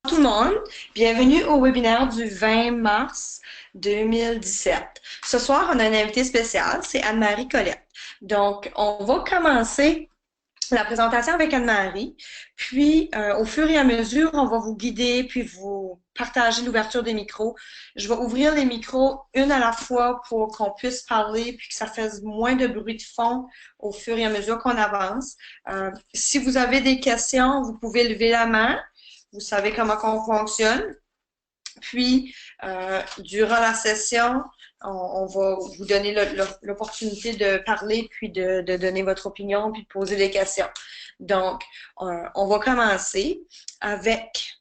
tout le monde. Bienvenue au webinaire du 20 mars 2017. Ce soir, on a une invitée spéciale, c'est Anne-Marie Colette. Donc, on va commencer la présentation avec Anne-Marie, puis au fur et à mesure, on va vous guider, puis vous partager l'ouverture des micros. Je vais ouvrir les micros une à la fois pour qu'on puisse parler, puis que ça fasse moins de bruit de fond au fur et à mesure qu'on avance. Si vous avez des questions, vous pouvez lever la main. Vous savez comment on fonctionne. Puis, durant la session, on va vous donner l'opportunité de parler, puis de donner votre opinion, puis de poser des questions. Donc, on va commencer avec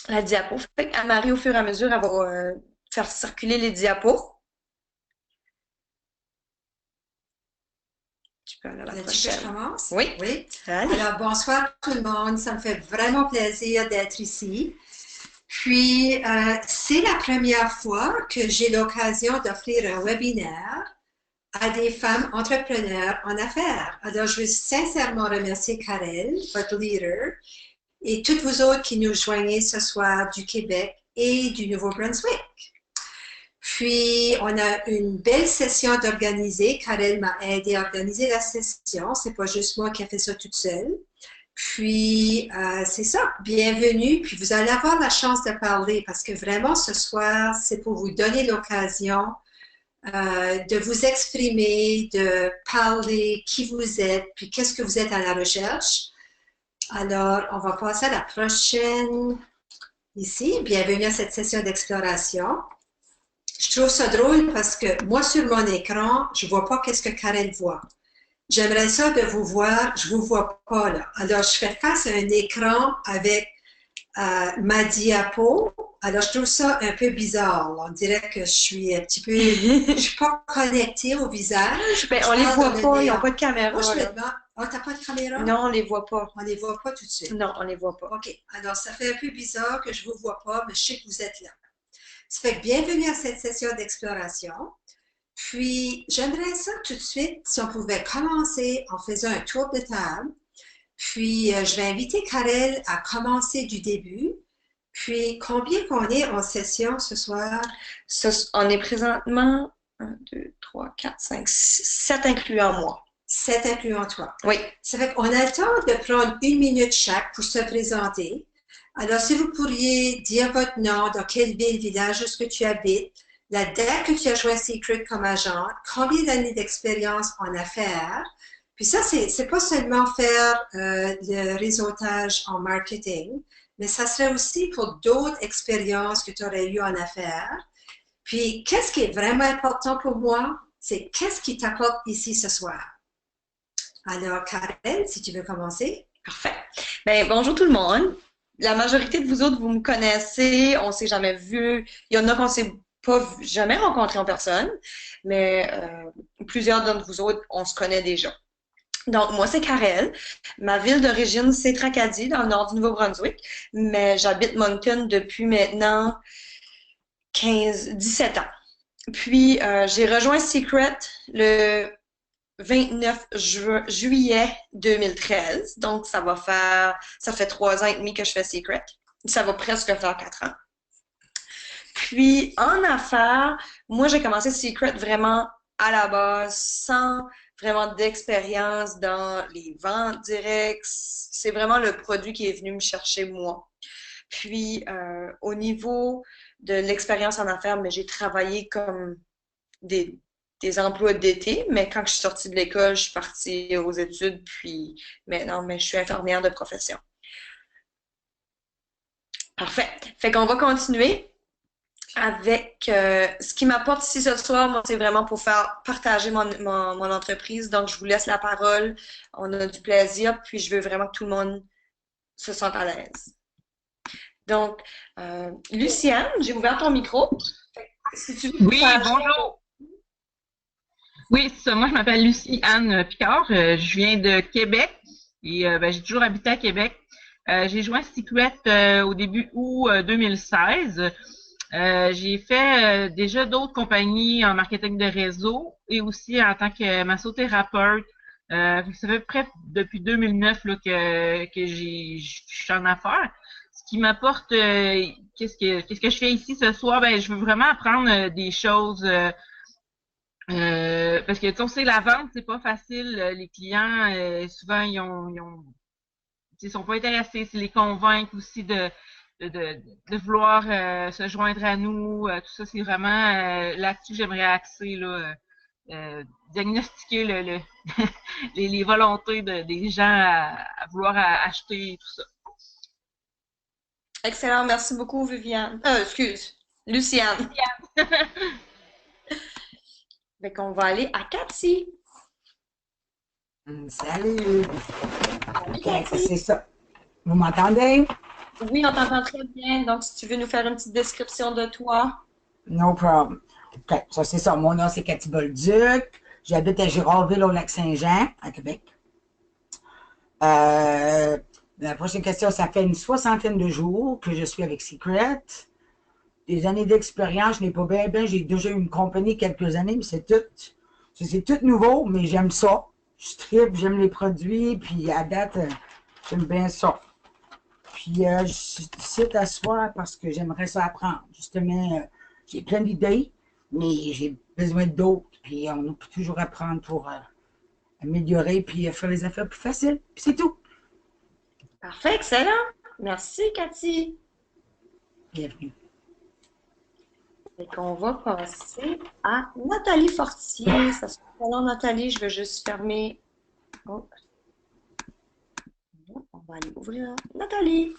la diapo. Fait Anne-Marie, au fur et à mesure, elle va faire circuler les diapos. Tu peux aller à la prochaine. Je commence? Oui. Oui. Allez. Alors, bonsoir tout le monde. Ça me fait vraiment plaisir d'être ici. Puis, c'est la première fois que j'ai l'occasion d'offrir un webinaire à des femmes entrepreneurs en affaires. Alors, je veux sincèrement remercier Karel, votre leader, et toutes vous autres qui nous joignez ce soir du Québec et du Nouveau-Brunswick. Puis, on a une belle session d'organiser. Karel m'a aidé à organiser la session. C'est pas juste moi qui ai fait ça toute seule. Puis, c'est ça. Bienvenue. Puis, vous allez avoir la chance de parler parce que vraiment, ce soir, c'est pour vous donner l'occasion de vous exprimer, de parler qui vous êtes, puis qu'est-ce que vous êtes à la recherche. Alors, on va passer à la prochaine ici. Bienvenue à cette session d'exploration. Je trouve ça drôle parce que moi, sur mon écran, je ne vois pas qu'est-ce que Karel voit. J'aimerais ça de vous voir, je ne vous vois pas là. Alors, je fais face à un écran avec ma diapo. Alors, je trouve ça un peu bizarre. On dirait que je suis un petit peu... je ne suis pas connectée au visage. Ben, on les voit pas, ils n'ont pas de caméra. Moi, je me demande... Oh, t'as pas de caméra? Non, on les voit pas. On les voit pas tout de suite. Non, on les voit pas. OK. Alors, ça fait un peu bizarre que je vous vois pas, mais je sais que vous êtes là. Ça fait que bienvenue à cette session d'exploration. Puis, j'aimerais ça tout de suite, si on pouvait commencer en faisant un tour de table. Puis, je vais inviter Karel à commencer du début. Puis, combien qu'on est en session ce soir? On est présentement 1, 2, 3, 4, 5, 6, 7 incluant moi. 7 incluant toi. Oui. Ça fait qu'on a le temps de prendre 1 minute chaque pour se présenter. Alors, si vous pourriez dire votre nom, dans quelle ville, village, où est-ce que tu habites, la date que tu as joint Secret comme agent, combien d'années d'expérience en affaires. Puis ça, c'est pas seulement faire le réseautage en marketing, mais ça serait aussi pour d'autres expériences que tu aurais eues en affaires. Puis, qu'est-ce qui est vraiment important pour moi, c'est qu'est-ce qui t'apporte ici ce soir. Alors, Karen, si tu veux commencer. Parfait. Bien, bonjour tout le monde. La majorité de vous autres, vous me connaissez, on s'est jamais vu. Il y en a qu'on s'est pas jamais rencontré en personne, mais plusieurs d'entre vous autres, on se connaît déjà. Donc, moi, c'est Karel. Ma ville d'origine, c'est Tracadie, dans le nord du Nouveau-Brunswick, mais j'habite Moncton depuis maintenant 17 ans. Puis, j'ai rejoint Secret le 29 juillet 2013. Donc, ça fait 3 ans et demi que je fais Secret. Ça va presque faire 4 ans. Puis, en affaires, moi, j'ai commencé Secret vraiment à la base, sans vraiment d'expérience dans les ventes directes. C'est vraiment le produit qui est venu me chercher moi. Puis, au niveau de l'expérience en affaires, mais j'ai travaillé comme des emplois d'été, mais quand je suis sortie de l'école, je suis partie aux études, puis maintenant, je suis infirmière de profession. Parfait. Fait qu'on va continuer avec ce qui m'apporte ici ce soir. Moi, c'est vraiment pour faire partager mon entreprise. Donc, je vous laisse la parole. On a du plaisir, puis je veux vraiment que tout le monde se sente à l'aise. Donc, Luciane, j'ai ouvert ton micro. Si tu veux oui, bonjour. Oui, c'est ça. Moi, je m'appelle Lucie-Anne Picard. Je viens de Québec et j'ai toujours habité à Québec. J'ai joint Secret au début août 2016. J'ai fait déjà d'autres compagnies en marketing de réseau et aussi en tant que massothérapeute. Ça fait près depuis 2009 là, que je suis en affaires. Ce qui m'apporte, qu'est-ce que je fais ici ce soir? Ben, je veux vraiment apprendre des choses. Parce que tu sais, la vente, c'est pas facile. Les clients, souvent, ils sont pas intéressés. C'est les convaincre aussi de vouloir se joindre à nous. Tout ça, c'est vraiment là-dessus que j'aimerais axer, là, diagnostiquer les volontés des gens à vouloir acheter tout ça. Excellent, merci beaucoup, Viviane. Luciane. Fait qu'on va aller à Cathy. Salut! Salut, Ok, Cathy. c'est ça. Vous m'entendez? Oui, on t'entend très bien. Donc, si tu veux nous faire une petite description de toi. No problem. Ok, ça c'est ça. Mon nom c'est Cathy Bolduc. J'habite à Girardville au Lac-Saint-Jean, à Québec. La prochaine question, ça fait une 60aine de jours que je suis avec Secret. Des années d'expérience, je n'ai pas bien, j'ai déjà eu une compagnie quelques années, mais c'est tout nouveau, mais j'aime ça. Je tripe, j'aime les produits, puis à date, j'aime bien ça. Puis je suis ici à soir parce que j'aimerais ça apprendre. Justement, j'ai plein d'idées, mais j'ai besoin d'autres. Puis on peut toujours apprendre pour améliorer, puis faire les affaires plus faciles. Puis c'est tout. Parfait, excellent. Merci, Cathy. Bienvenue. Fait qu'on va passer à Nathalie Fortier. Ça sera pas long, Nathalie. Je vais juste fermer. Oh. On va aller ouvrir Nathalie.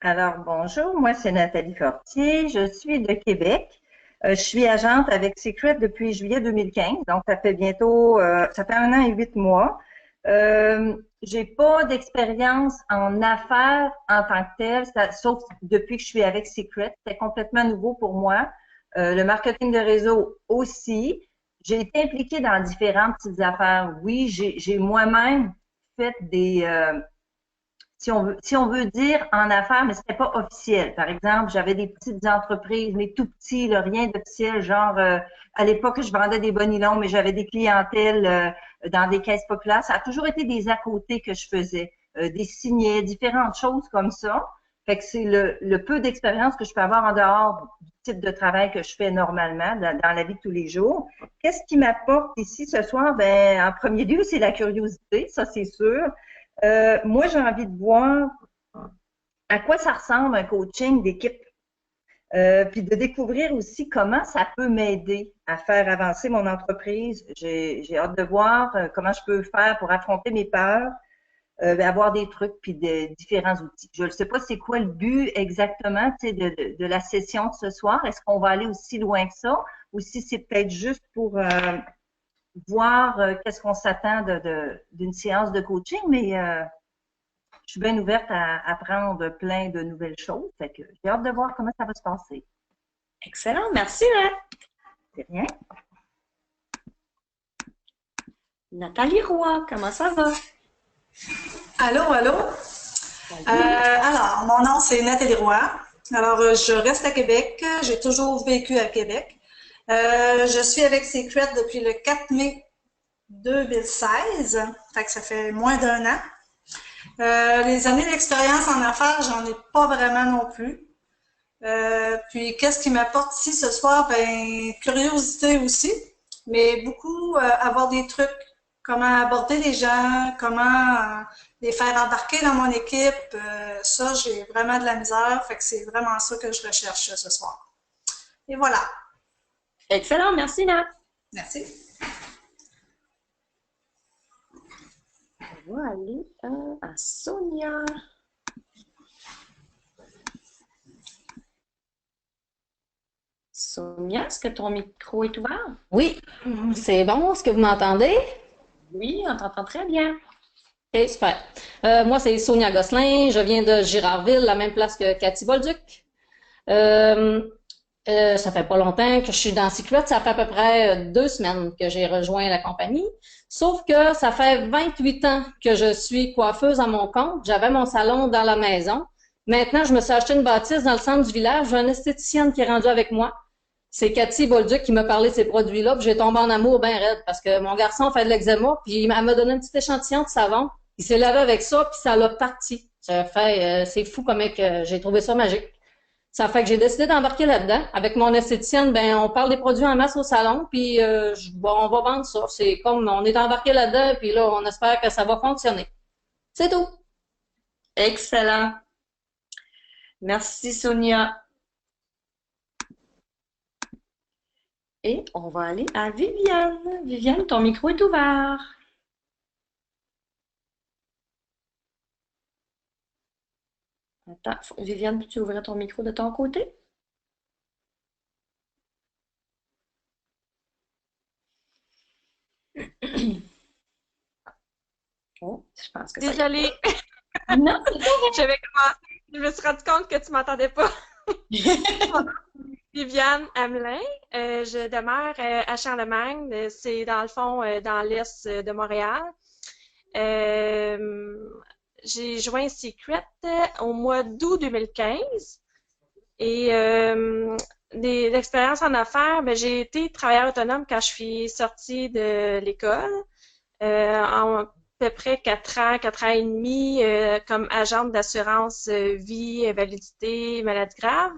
Alors, bonjour, moi c'est Nathalie Fortier, je suis de Québec. Je suis agente avec Secret depuis juillet 2015, donc ça fait bientôt, ça fait 1 an et 8 mois. J'ai pas d'expérience en affaires en tant que telle, sauf depuis que je suis avec Secret. C'était complètement nouveau pour moi. Le marketing de réseau aussi. J'ai été impliquée dans différentes petites affaires. Oui, j'ai moi-même fait des... si on veut dire en affaires, mais c'était pas officiel. Par exemple, j'avais des petites entreprises, mais tout petits, là, rien d'officiel. Genre, à l'époque, je vendais des bonilons, mais j'avais des clientèles dans des caisses populaires. Ça a toujours été des à côté que je faisais, des signets, différentes choses comme ça. Fait que c'est le peu d'expérience que je peux avoir en dehors du type de travail que je fais normalement dans la vie de tous les jours. Qu'est-ce qui m'apporte ici ce soir? Ben, en premier lieu, c'est la curiosité, ça c'est sûr. Moi, j'ai envie de voir à quoi ça ressemble un coaching d'équipe, puis de découvrir aussi comment ça peut m'aider à faire avancer mon entreprise. J'ai hâte de voir comment je peux faire pour affronter mes peurs, avoir des trucs puis de différents outils. Je ne sais pas c'est quoi le but exactement de la session de ce soir. Est-ce qu'on va aller aussi loin que ça ou si c'est peut-être juste pour voir qu'est-ce qu'on s'attend d'une séance de coaching, mais je suis bien ouverte à apprendre plein de nouvelles choses. Fait que j'ai hâte de voir comment ça va se passer. Excellent, merci, Nat. C'est rien. Nathalie Roy, comment ça va? Allô, allô. Alors, mon nom, c'est Nathalie Roy. Alors, je reste à Québec. J'ai toujours vécu à Québec. Je suis avec Secret depuis le 4 mai 2016. Fait que ça fait moins d'1 an. Les années d'expérience en affaires, j'en ai pas vraiment non plus. Puis, qu'est-ce qui m'apporte ici ce soir? Ben, curiosité aussi, mais beaucoup avoir des trucs, comment aborder les gens, comment les faire embarquer dans mon équipe. Ça, j'ai vraiment de la misère, fait que c'est vraiment ça que je recherche ce soir. Et voilà. Excellent, merci, Nat. Merci. On va aller à Sonia. Sonia, est-ce que ton micro est ouvert? Oui, c'est bon. Est-ce que vous m'entendez? Oui, on t'entend très bien. OK, super. Moi, c'est Sonia Gosselin. Je viens de Girardville, la même place que Cathy Bolduc. Ça fait pas longtemps que je suis dans Secret. Ça fait à peu près 2 semaines que j'ai rejoint la compagnie. Sauf que ça fait 28 ans que je suis coiffeuse à mon compte. J'avais mon salon dans la maison. Maintenant, je me suis acheté une bâtisse dans le centre du village. J'ai une esthéticienne qui est rendue avec moi. C'est Cathy Bolduc qui m'a parlé de ces produits-là. Puis j'ai tombé en amour bien raide parce que mon garçon fait de l'eczéma. Puis elle m'a donné un petit échantillon de savon. Il s'est lavé avec ça, puis ça l'a parti. Ça fait, c'est fou comme que j'ai trouvé ça magique. Ça fait que j'ai décidé d'embarquer là-dedans. Avec mon esthéticienne, ben on parle des produits en masse au salon, puis bon, on va vendre ça. C'est comme on est embarqué là-dedans, puis là, on espère que ça va fonctionner. C'est tout. Excellent. Merci, Sonia. Et on va aller à Viviane. Viviane, ton micro est ouvert. Attends, Viviane, peux-tu ouvrir ton micro de ton côté? Oh, je pense que ça y est. Désolée, Non, j'avais commencé. Je me suis rendu compte que tu m'entendais pas. Viviane Hamelin, je demeure à Charlemagne. C'est dans le fond dans l'est de Montréal. J'ai joint Secret au mois d'août 2015 et l'expérience en affaires, ben, j'ai été travailleur autonome quand je suis sortie de l'école en à peu près 4 ans, 4 ans et demi comme agente d'assurance vie, invalidité, maladie grave.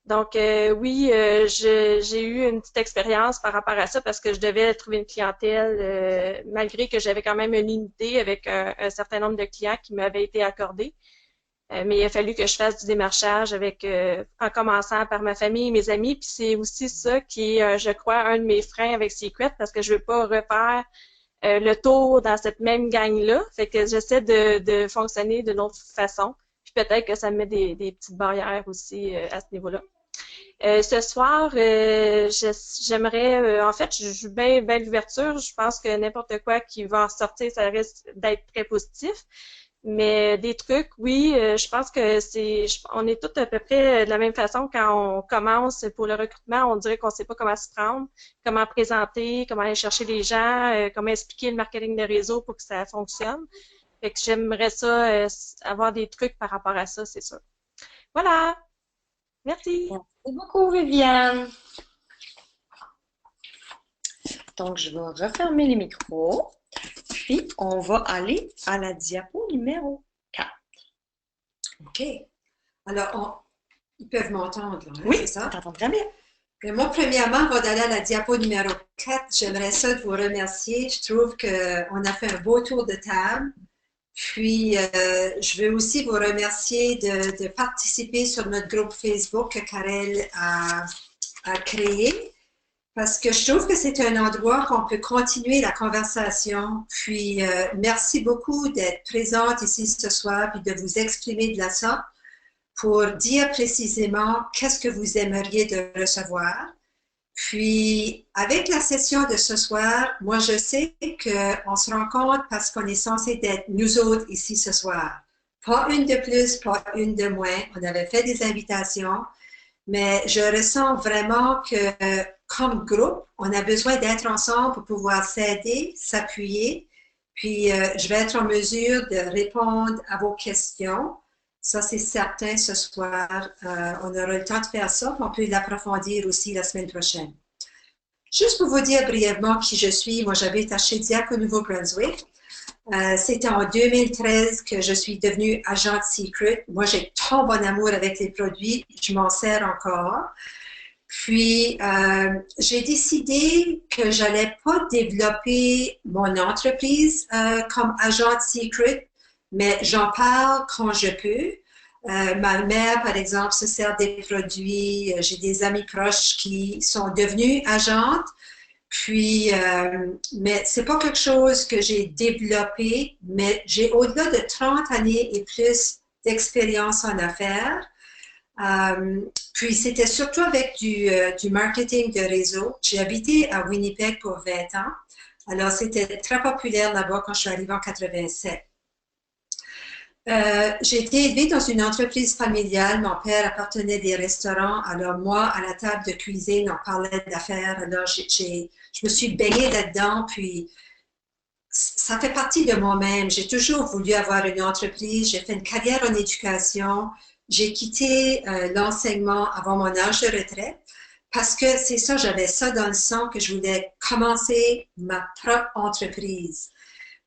Donc oui, j'ai eu une petite expérience par rapport à ça parce que je devais trouver une clientèle malgré que j'avais quand même une unité avec un certain nombre de clients qui m'avaient été accordés. Mais il a fallu que je fasse du démarchage avec en commençant par ma famille et mes amis. Puis c'est aussi ça qui est, je crois, un de mes freins avec Secret parce que je veux pas refaire le tour dans cette même gang-là. Fait que j'essaie de fonctionner d'une autre façon. Puis peut-être que ça me met des petites barrières aussi à ce niveau-là. Ce soir, j'aimerais, en fait, je joue bien l'ouverture. Je pense que n'importe quoi qui va en sortir, ça risque d'être très positif. Mais des trucs, oui, je pense que on est tous à peu près de la même façon quand on commence pour le recrutement. On dirait qu'on ne sait pas comment se prendre, comment présenter, comment aller chercher les gens, comment expliquer le marketing de réseau pour que ça fonctionne. Fait que j'aimerais ça, avoir des trucs par rapport à ça, c'est sûr. Voilà. Merci. Merci beaucoup, Viviane. Donc, je vais refermer les micros. Puis, on va aller à la diapo numéro 4. OK. Alors, ils peuvent m'entendre, là, hein, Oui, c'est ça? on t'entend très bien. Mais moi, premièrement, avant d'aller à la diapo numéro 4, j'aimerais ça de vous remercier. Je trouve qu'on a fait un beau tour de table. Puis, je veux aussi vous remercier de participer sur notre groupe Facebook que Karel a créé. Parce que je trouve que c'est un endroit qu'on peut continuer la conversation. Puis, merci beaucoup d'être présente ici ce soir puis de vous exprimer de la sorte pour dire précisément qu'est-ce que vous aimeriez de recevoir. Puis, avec la session de ce soir, moi, je sais qu'on se rend compte parce qu'on est censé être nous autres ici ce soir. Pas une de plus, pas une de moins. On avait fait des invitations, mais je ressens vraiment que comme groupe, on a besoin d'être ensemble pour pouvoir s'aider, s'appuyer. Puis, je vais être en mesure de répondre à vos questions. Ça, c'est certain ce soir. On aura le temps de faire ça, puis on peut l'approfondir aussi la semaine prochaine. Juste pour vous dire brièvement qui je suis, moi, j'habite à Shediac au Nouveau-Brunswick. C'était en 2013 que je suis devenue agente Secret. Moi, j'ai trop bon amour avec les produits. Je m'en sers encore. Puis, j'ai décidé que j'allais pas développer mon entreprise comme agente Secret, mais j'en parle quand je peux. Ma mère, par exemple, se sert des produits. J'ai des amis proches qui sont devenus agentes. Puis, mais c'est pas quelque chose que j'ai développé, mais j'ai au-delà de 30 années et plus d'expérience en affaires. Puis, c'était surtout avec du marketing de réseau. J'ai habité à Winnipeg pour 20 ans. Alors, c'était très populaire là-bas quand je suis arrivée en 87. J'ai été élevée dans une entreprise familiale. Mon père appartenait à des restaurants. Alors, moi, à la table de cuisine, on parlait d'affaires. Alors, je me suis baignée là-dedans. Puis, ça fait partie de moi-même. J'ai toujours voulu avoir une entreprise. J'ai fait une carrière en éducation. J'ai quitté l'enseignement avant mon âge de retraite parce que c'est ça, j'avais ça dans le sang que je voulais commencer ma propre entreprise.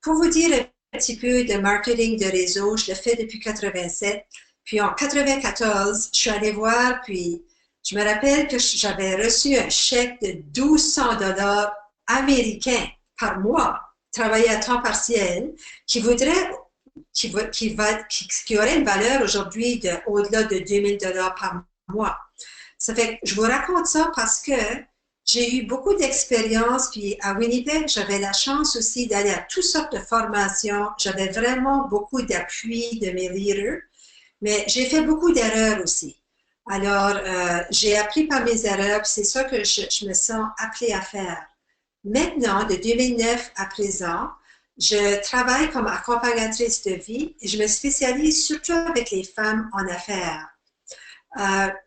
Pour vous dire petit peu de marketing de réseau. Je le fais depuis 87. Puis en 94, je suis allée voir, puis je me rappelle que j'avais reçu un chèque de 1200 $ américains par mois, travailler à temps partiel, qui aurait une valeur aujourd'hui au-delà de 2000 $ par mois. Ça fait que je vous raconte ça parce que j'ai eu beaucoup d'expérience, puis à Winnipeg, j'avais la chance aussi d'aller à toutes sortes de formations. J'avais vraiment beaucoup d'appui de mes leaders, mais j'ai fait beaucoup d'erreurs aussi. Alors, j'ai appris par mes erreurs, puis c'est ça que je me sens appelée à faire. Maintenant, de 2009 à présent, je travaille comme accompagnatrice de vie et je me spécialise surtout avec les femmes en affaires.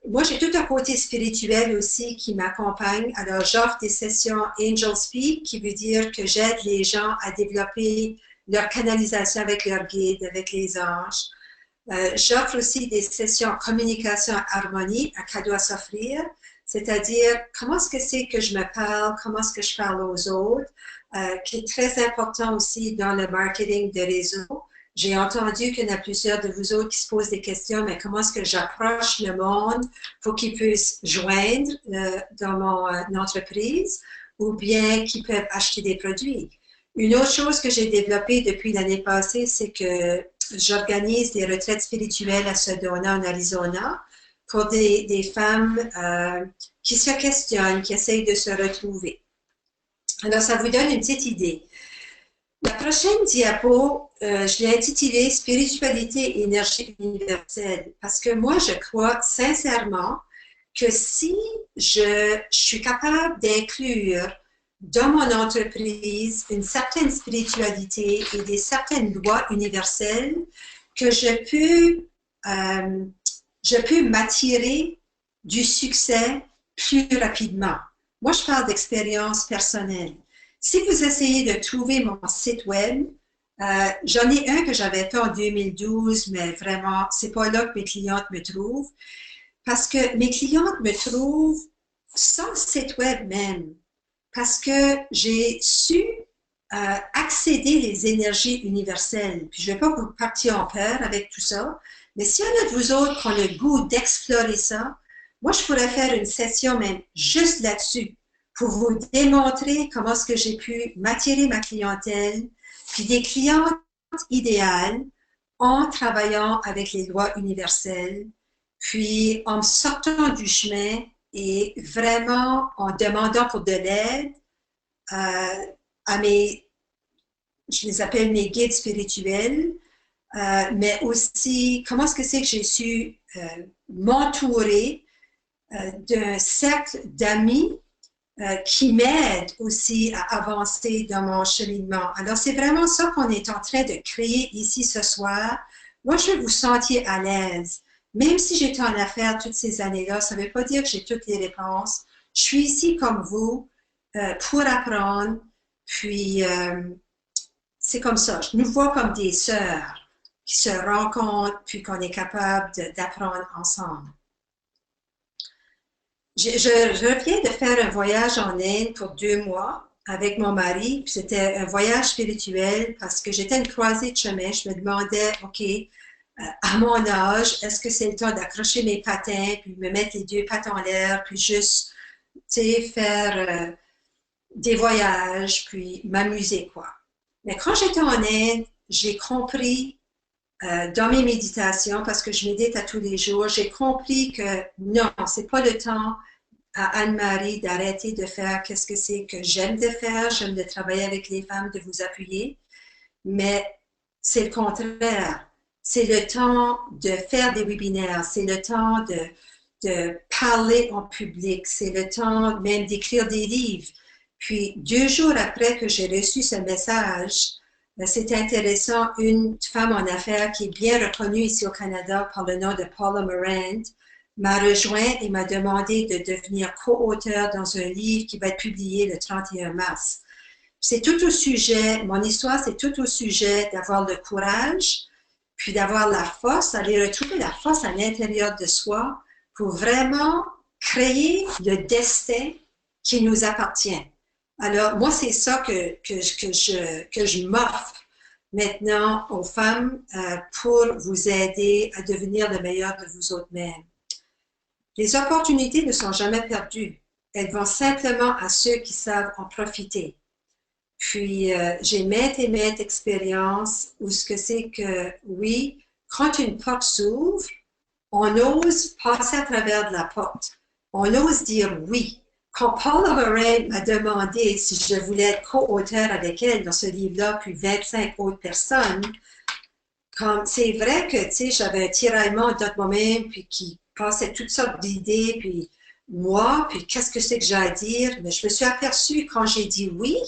Moi, j'ai tout un côté spirituel aussi qui m'accompagne. Alors, j'offre des sessions Angel Speak, qui veut dire que j'aide les gens à développer leur canalisation avec leur guide, avec les anges. J'offre aussi des sessions communication harmonie, un cadeau à s'offrir, c'est-à-dire comment est-ce que c'est que je me parle, comment est-ce que je parle aux autres, qui est très important aussi dans le marketing de réseau. J'ai entendu qu'il y en a plusieurs de vous autres qui se posent des questions, mais comment est-ce que j'approche le monde pour qu'ils puissent joindre dans mon entreprise ou bien qu'ils peuvent acheter des produits. Une autre chose que j'ai développée depuis l'année passée, c'est que j'organise des retraites spirituelles à Sedona, en Arizona, pour des femmes qui se questionnent, qui essayent de se retrouver. Alors, ça vous donne une petite idée. La prochaine diapo, je l'ai intitulée « Spiritualité et énergie universelle » parce que moi, je crois sincèrement que si je suis capable d'inclure dans mon entreprise une certaine spiritualité et des certaines lois universelles, que je peux m'attirer du succès plus rapidement. Moi, je parle d'expérience personnelle. Si vous essayez de trouver mon site web, j'en ai un que j'avais fait en 2012, mais vraiment, c'est pas là que mes clientes me trouvent, parce que mes clientes me trouvent sans site web même, parce que j'ai su accéder les énergies universelles. Puis je ne vais pas vous partir en peur avec tout ça, mais s'il y en a de vous autres qui ont le goût d'explorer ça, moi, je pourrais faire une session même juste là-dessus, pour vous démontrer comment est-ce que j'ai pu m'attirer ma clientèle, puis des clientes idéales en travaillant avec les lois universelles, puis en me sortant du chemin et vraiment en demandant pour de l'aide à je les appelle mes guides spirituels, mais aussi comment est-ce que c'est que j'ai su m'entourer d'un cercle d'amis qui m'aide aussi à avancer dans mon cheminement. Alors, c'est vraiment ça qu'on est en train de créer ici ce soir. Moi, je veux vous sentir à l'aise. Même si j'étais en affaires toutes ces années-là, ça ne veut pas dire que j'ai toutes les réponses. Je suis ici comme vous pour apprendre. Puis, c'est comme ça. Je nous vois comme des sœurs qui se rencontrent puis qu'on est capable d'apprendre ensemble. Je reviens de faire un voyage en Inde pour 2 mois avec mon mari. C'était un voyage spirituel parce que j'étais une croisée de chemin. Je me demandais, OK, à mon âge, est-ce que c'est le temps d'accrocher mes patins, puis me mettre les 2 pattes en l'air, puis juste, tu sais, faire des voyages, puis m'amuser, quoi. Mais quand j'étais en Inde, j'ai compris dans mes méditations, parce que je médite à tous les jours, j'ai compris que non, c'est pas le temps à Anne-Marie d'arrêter de faire qu'est-ce que c'est que j'aime de faire, j'aime de travailler avec les femmes, de vous appuyer, mais c'est le contraire. C'est le temps de faire des webinaires, c'est le temps de parler en public, c'est le temps même d'écrire des livres. Puis 2 jours après que j'ai reçu ce message, c'est intéressant, une femme en affaires qui est bien reconnue ici au Canada par le nom de Paula Morand m'a rejoint et m'a demandé de devenir co-auteur dans un livre qui va être publié le 31 mars. C'est tout au sujet, mon histoire, c'est tout au sujet d'avoir le courage, puis d'avoir la force, d'aller retrouver la force à l'intérieur de soi pour vraiment créer le destin qui nous appartient. Alors, moi, c'est ça que je m'offre maintenant aux femmes pour vous aider à devenir le meilleur de vous autres-mêmes. Les opportunités ne sont jamais perdues. Elles vont simplement à ceux qui savent en profiter. Puis, j'ai maintes et maintes expériences où ce que c'est que, oui, quand une porte s'ouvre, on ose passer à travers de la porte. On ose dire oui. Quand Paula Moran m'a demandé si je voulais être co-auteur avec elle dans ce livre-là, puis 25 autres personnes, c'est vrai que, tu sais, j'avais un tiraillement de moi-même, puis qui passait toutes sortes d'idées, puis moi, puis qu'est-ce que c'est que j'ai à dire? Mais je me suis aperçue quand j'ai dit oui,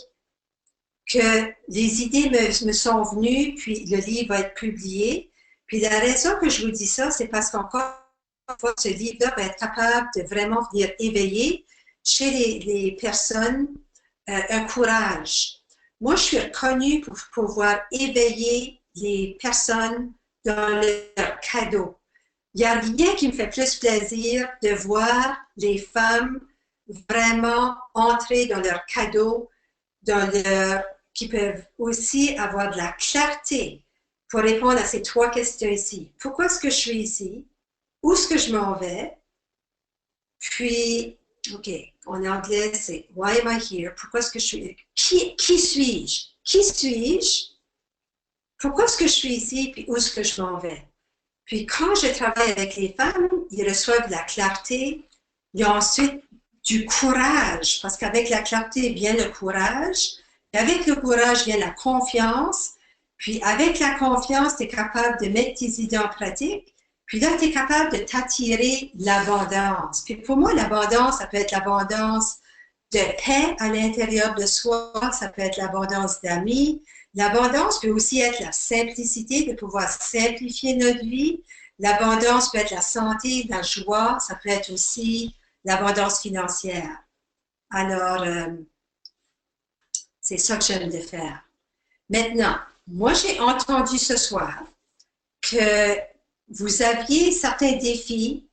que les idées me sont venues, puis le livre va être publié. Puis la raison que je vous dis ça, c'est parce qu'encore une fois, ce livre-là va être capable de vraiment venir éveiller chez les personnes un courage. Moi, je suis reconnue pour pouvoir éveiller les personnes dans leur cadeau. Il n'y a rien qui me fait plus plaisir de voir les femmes vraiment entrer dans leur cadeau, qui peuvent aussi avoir de la clarté pour répondre à ces 3 questions ici. Pourquoi est-ce que je suis ici? Où est-ce que je m'en vais? Puis, OK, en anglais, c'est Why am I here? Pourquoi est-ce que je suis... Qui suis-je? Qui suis-je? Pourquoi est-ce que je suis ici? Puis où est-ce que je m'en vais? Puis quand je travaille avec les femmes, ils reçoivent de la clarté. Ils ont ensuite du courage, parce qu'avec la clarté vient le courage. Et avec le courage vient la confiance. Puis avec la confiance, tu es capable de mettre tes idées en pratique. Puis là, tu es capable de t'attirer l'abondance. Puis pour moi, l'abondance, ça peut être l'abondance de paix à l'intérieur de soi, ça peut être l'abondance d'amis. L'abondance peut aussi être la simplicité, de pouvoir simplifier notre vie. L'abondance peut être la santé, la joie, ça peut être aussi l'abondance financière. Alors, c'est ça que j'aime de faire. Maintenant, moi, j'ai entendu ce soir que vous aviez certains défis,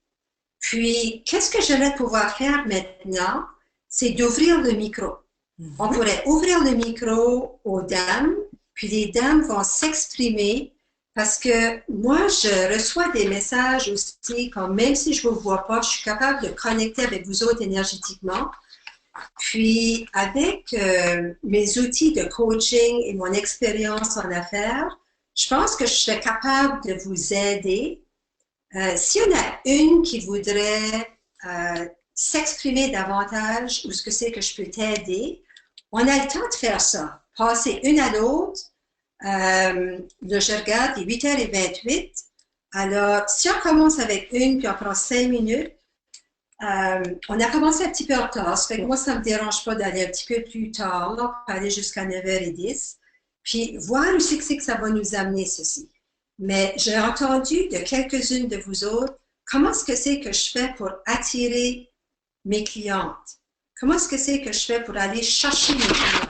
puis qu'est-ce que j'aimerais pouvoir faire maintenant? C'est d'ouvrir le micro. On pourrait ouvrir le micro aux dames, puis les dames vont s'exprimer parce que moi, je reçois des messages aussi, quand même si je ne vous vois pas, je suis capable de connecter avec vous autres énergétiquement. Puis, avec mes outils de coaching et mon expérience en affaires, je pense que je serais capable de vous aider. S'il y en a une qui voudrait s'exprimer davantage ou ce que c'est que je peux t'aider, on a le temps de faire ça. Passer une à l'autre. Là, je regarde, il est 8h28. Alors, si on commence avec une, puis on prend 5 minutes, on a commencé un petit peu en retard. Ça fait que moi, ça ne me dérange pas d'aller un petit peu plus tard, là, pour aller jusqu'à 9h10. Puis, voir aussi que c'est que ça va nous amener, ceci. Mais j'ai entendu de quelques-unes de vous autres, comment est-ce que c'est que je fais pour attirer mes clientes? Comment est-ce que c'est que je fais pour aller chercher mes clientes?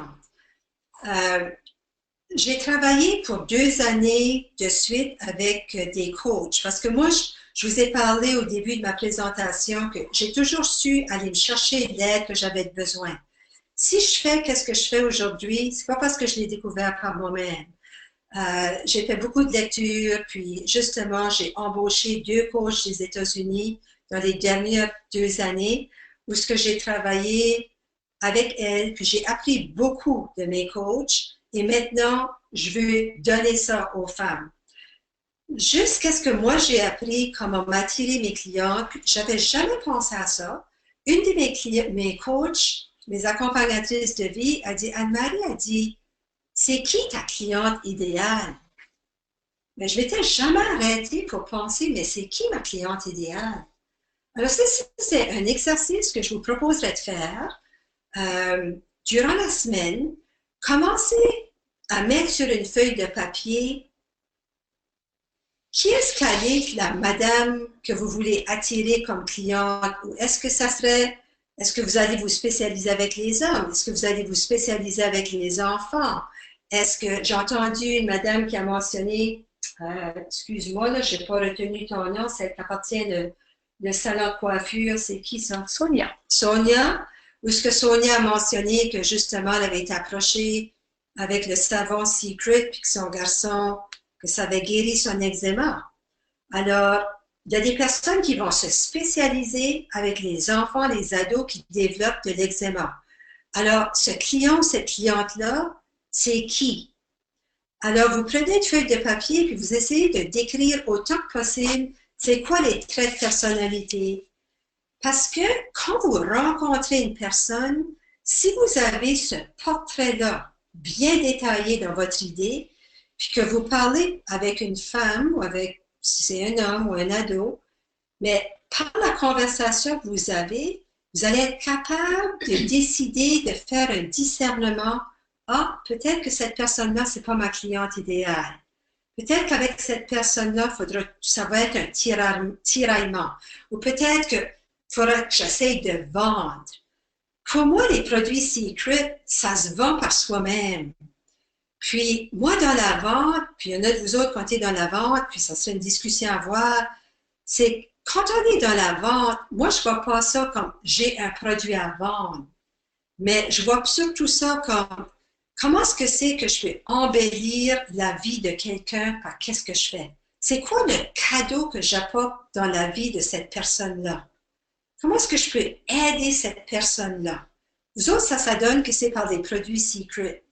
J'ai travaillé pour 2 années de suite avec des coachs parce que moi, je vous ai parlé au début de ma présentation que j'ai toujours su aller me chercher l'aide que j'avais besoin. Si je fais qu'est-ce que je fais aujourd'hui, c'est pas parce que je l'ai découvert par moi-même. J'ai fait beaucoup de lectures, puis justement, j'ai embauché 2 coachs des États-Unis dans les dernières 2 années où ce que j'ai travaillé avec elles, puis j'ai appris beaucoup de mes coachs. Et maintenant, je veux donner ça aux femmes. Jusqu'à ce que moi, j'ai appris comment m'attirer mes clients, puis j'avais jamais pensé à ça. Une de mes coachs, mes accompagnatrices de vie, a dit, Anne-Marie a dit, c'est qui ta cliente idéale? Mais je m'étais jamais arrêtée pour penser, mais c'est qui ma cliente idéale? Alors, c'est un exercice que je vous proposerais de faire durant la semaine. Commencez à mettre sur une feuille de papier qui est-ce qu'elle est la madame que vous voulez attirer comme cliente, ou est-ce que vous allez vous spécialiser avec les hommes? Est-ce que vous allez vous spécialiser avec les enfants? Est-ce que j'ai entendu une madame qui a mentionné, excuse-moi, là, je n'ai pas retenu ton nom, celle qui appartient le salon de coiffure, c'est qui ça? Sonia. Sonia, ou est-ce que Sonia a mentionné que justement elle avait été approchée avec le savon Secret, puis que son garçon, que ça avait guéri son eczéma. Alors, il y a des personnes qui vont se spécialiser avec les enfants, les ados qui développent de l'eczéma. Alors, ce client, cette cliente-là, c'est qui? Alors, vous prenez une feuille de papier puis vous essayez de décrire autant que possible c'est quoi les traits de personnalité. Parce que quand vous rencontrez une personne, si vous avez ce portrait-là bien détaillé dans votre idée, puis que vous parlez avec une femme ou avec, si c'est un homme ou un ado, mais par la conversation que vous avez, vous allez être capable de décider de faire un discernement. Ah, peut-être que cette personne-là, c'est pas ma cliente idéale. Peut-être qu'avec cette personne-là, ça va être un tiraillement. Ou peut-être qu'il faudra que j'essaye de vendre. Pour moi, les produits Secret, ça se vend par soi-même. Puis, moi, dans la vente, puis il y en a de vous autres quand tu es dans la vente, puis ça serait une discussion à avoir, c'est quand on est dans la vente, moi, je ne vois pas ça comme j'ai un produit à vendre, mais je vois surtout ça comme comment est-ce que c'est que je peux embellir la vie de quelqu'un par qu'est-ce que je fais? C'est quoi le cadeau que j'apporte dans la vie de cette personne-là? Comment est-ce que je peux aider cette personne-là? Vous autres, ça donne que c'est par des produits Secret.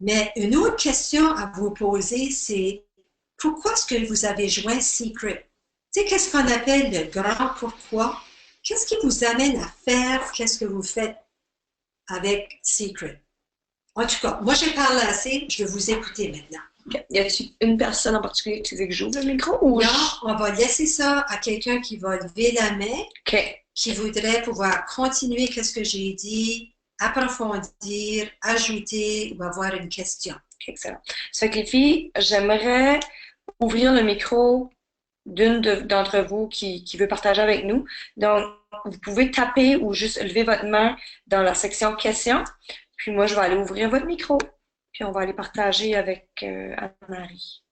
Mais une autre question à vous poser, c'est pourquoi est-ce que vous avez joint Secret? Tu sais, qu'est-ce qu'on appelle le grand pourquoi? Qu'est-ce qui vous amène à faire qu'est-ce que vous faites avec Secret? En tout cas, moi, j'ai parlé assez, je vais vous écouter maintenant. Okay. Y a-t-il une personne en particulier que tu veux que j'ouvre le micro? Ou non, on va laisser ça à quelqu'un qui va lever la main, qui voudrait pouvoir continuer qu'est-ce que j'ai dit, approfondir, ajouter ou avoir une question. Excellent. Ça fait que les filles, j'aimerais ouvrir le micro d'une d'entre vous qui veut partager avec nous. Donc, vous pouvez taper ou juste lever votre main dans la section questions. Puis moi, je vais aller ouvrir votre micro. Puis on va aller partager avec Anne-Marie.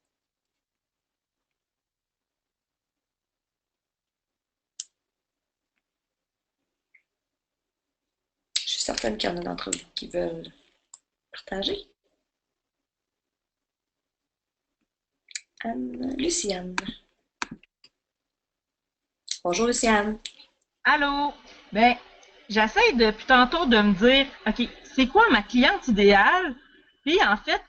Je suis certaine qu'il y en a d'entre vous qui veulent partager. Luciane. Bonjour, Luciane. Allô? Ben, j'essaie depuis tantôt de me dire, OK, c'est quoi ma cliente idéale? Puis, en fait,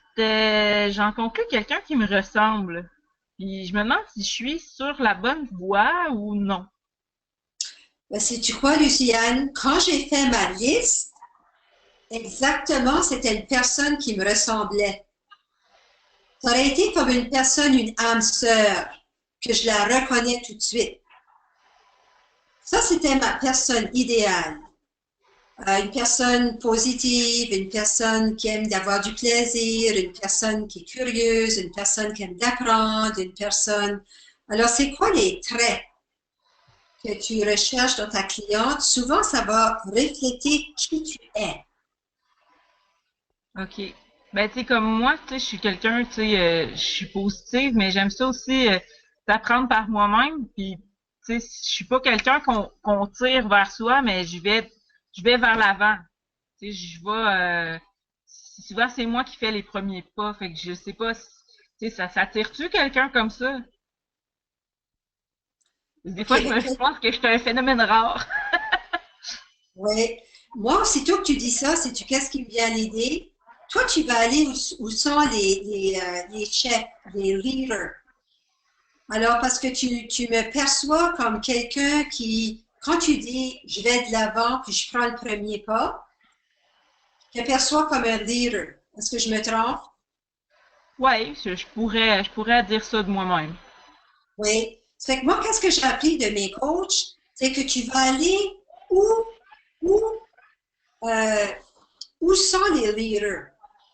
j'en conclus quelqu'un qui me ressemble. Puis, je me demande si je suis sur la bonne voie ou non. Ben, si tu crois, Luciane, quand j'ai fait ma liste, exactement, c'était une personne qui me ressemblait. Ça aurait été comme une personne, une âme sœur, que je la reconnais tout de suite. Ça, c'était ma personne idéale. Une personne positive, une personne qui aime d'avoir du plaisir, une personne qui est curieuse, une personne qui aime d'apprendre, une personne... Alors, c'est quoi les traits que tu recherches dans ta cliente? Souvent, ça va refléter qui tu es. OK. Ben, tu sais, comme moi, tu sais, je suis quelqu'un, tu sais, je suis positive, mais j'aime ça aussi d'apprendre par moi-même. Puis, tu sais, je suis pas quelqu'un qu'on tire vers soi, mais je vais vers l'avant. Tu sais, je vais, souvent c'est moi qui fais les premiers pas. Fait que je sais pas, tu sais, ça tire-tu quelqu'un comme ça? Des fois, je pense que je suis un phénomène rare. Oui. Moi, aussitôt que tu dis ça, c'est qu'est-ce qui me vient à l'idée? Toi, tu vas aller où sont les chefs, les leaders. Alors, parce que tu me perçois comme quelqu'un qui, quand tu dis « je vais de l'avant puis je prends le premier pas », je te perçois comme un leader. Est-ce que je me trompe? Oui, je pourrais dire ça de moi-même. Oui. Ça fait que moi, qu'est-ce que j'ai appris de mes coachs? C'est que tu vas aller où sont les leaders?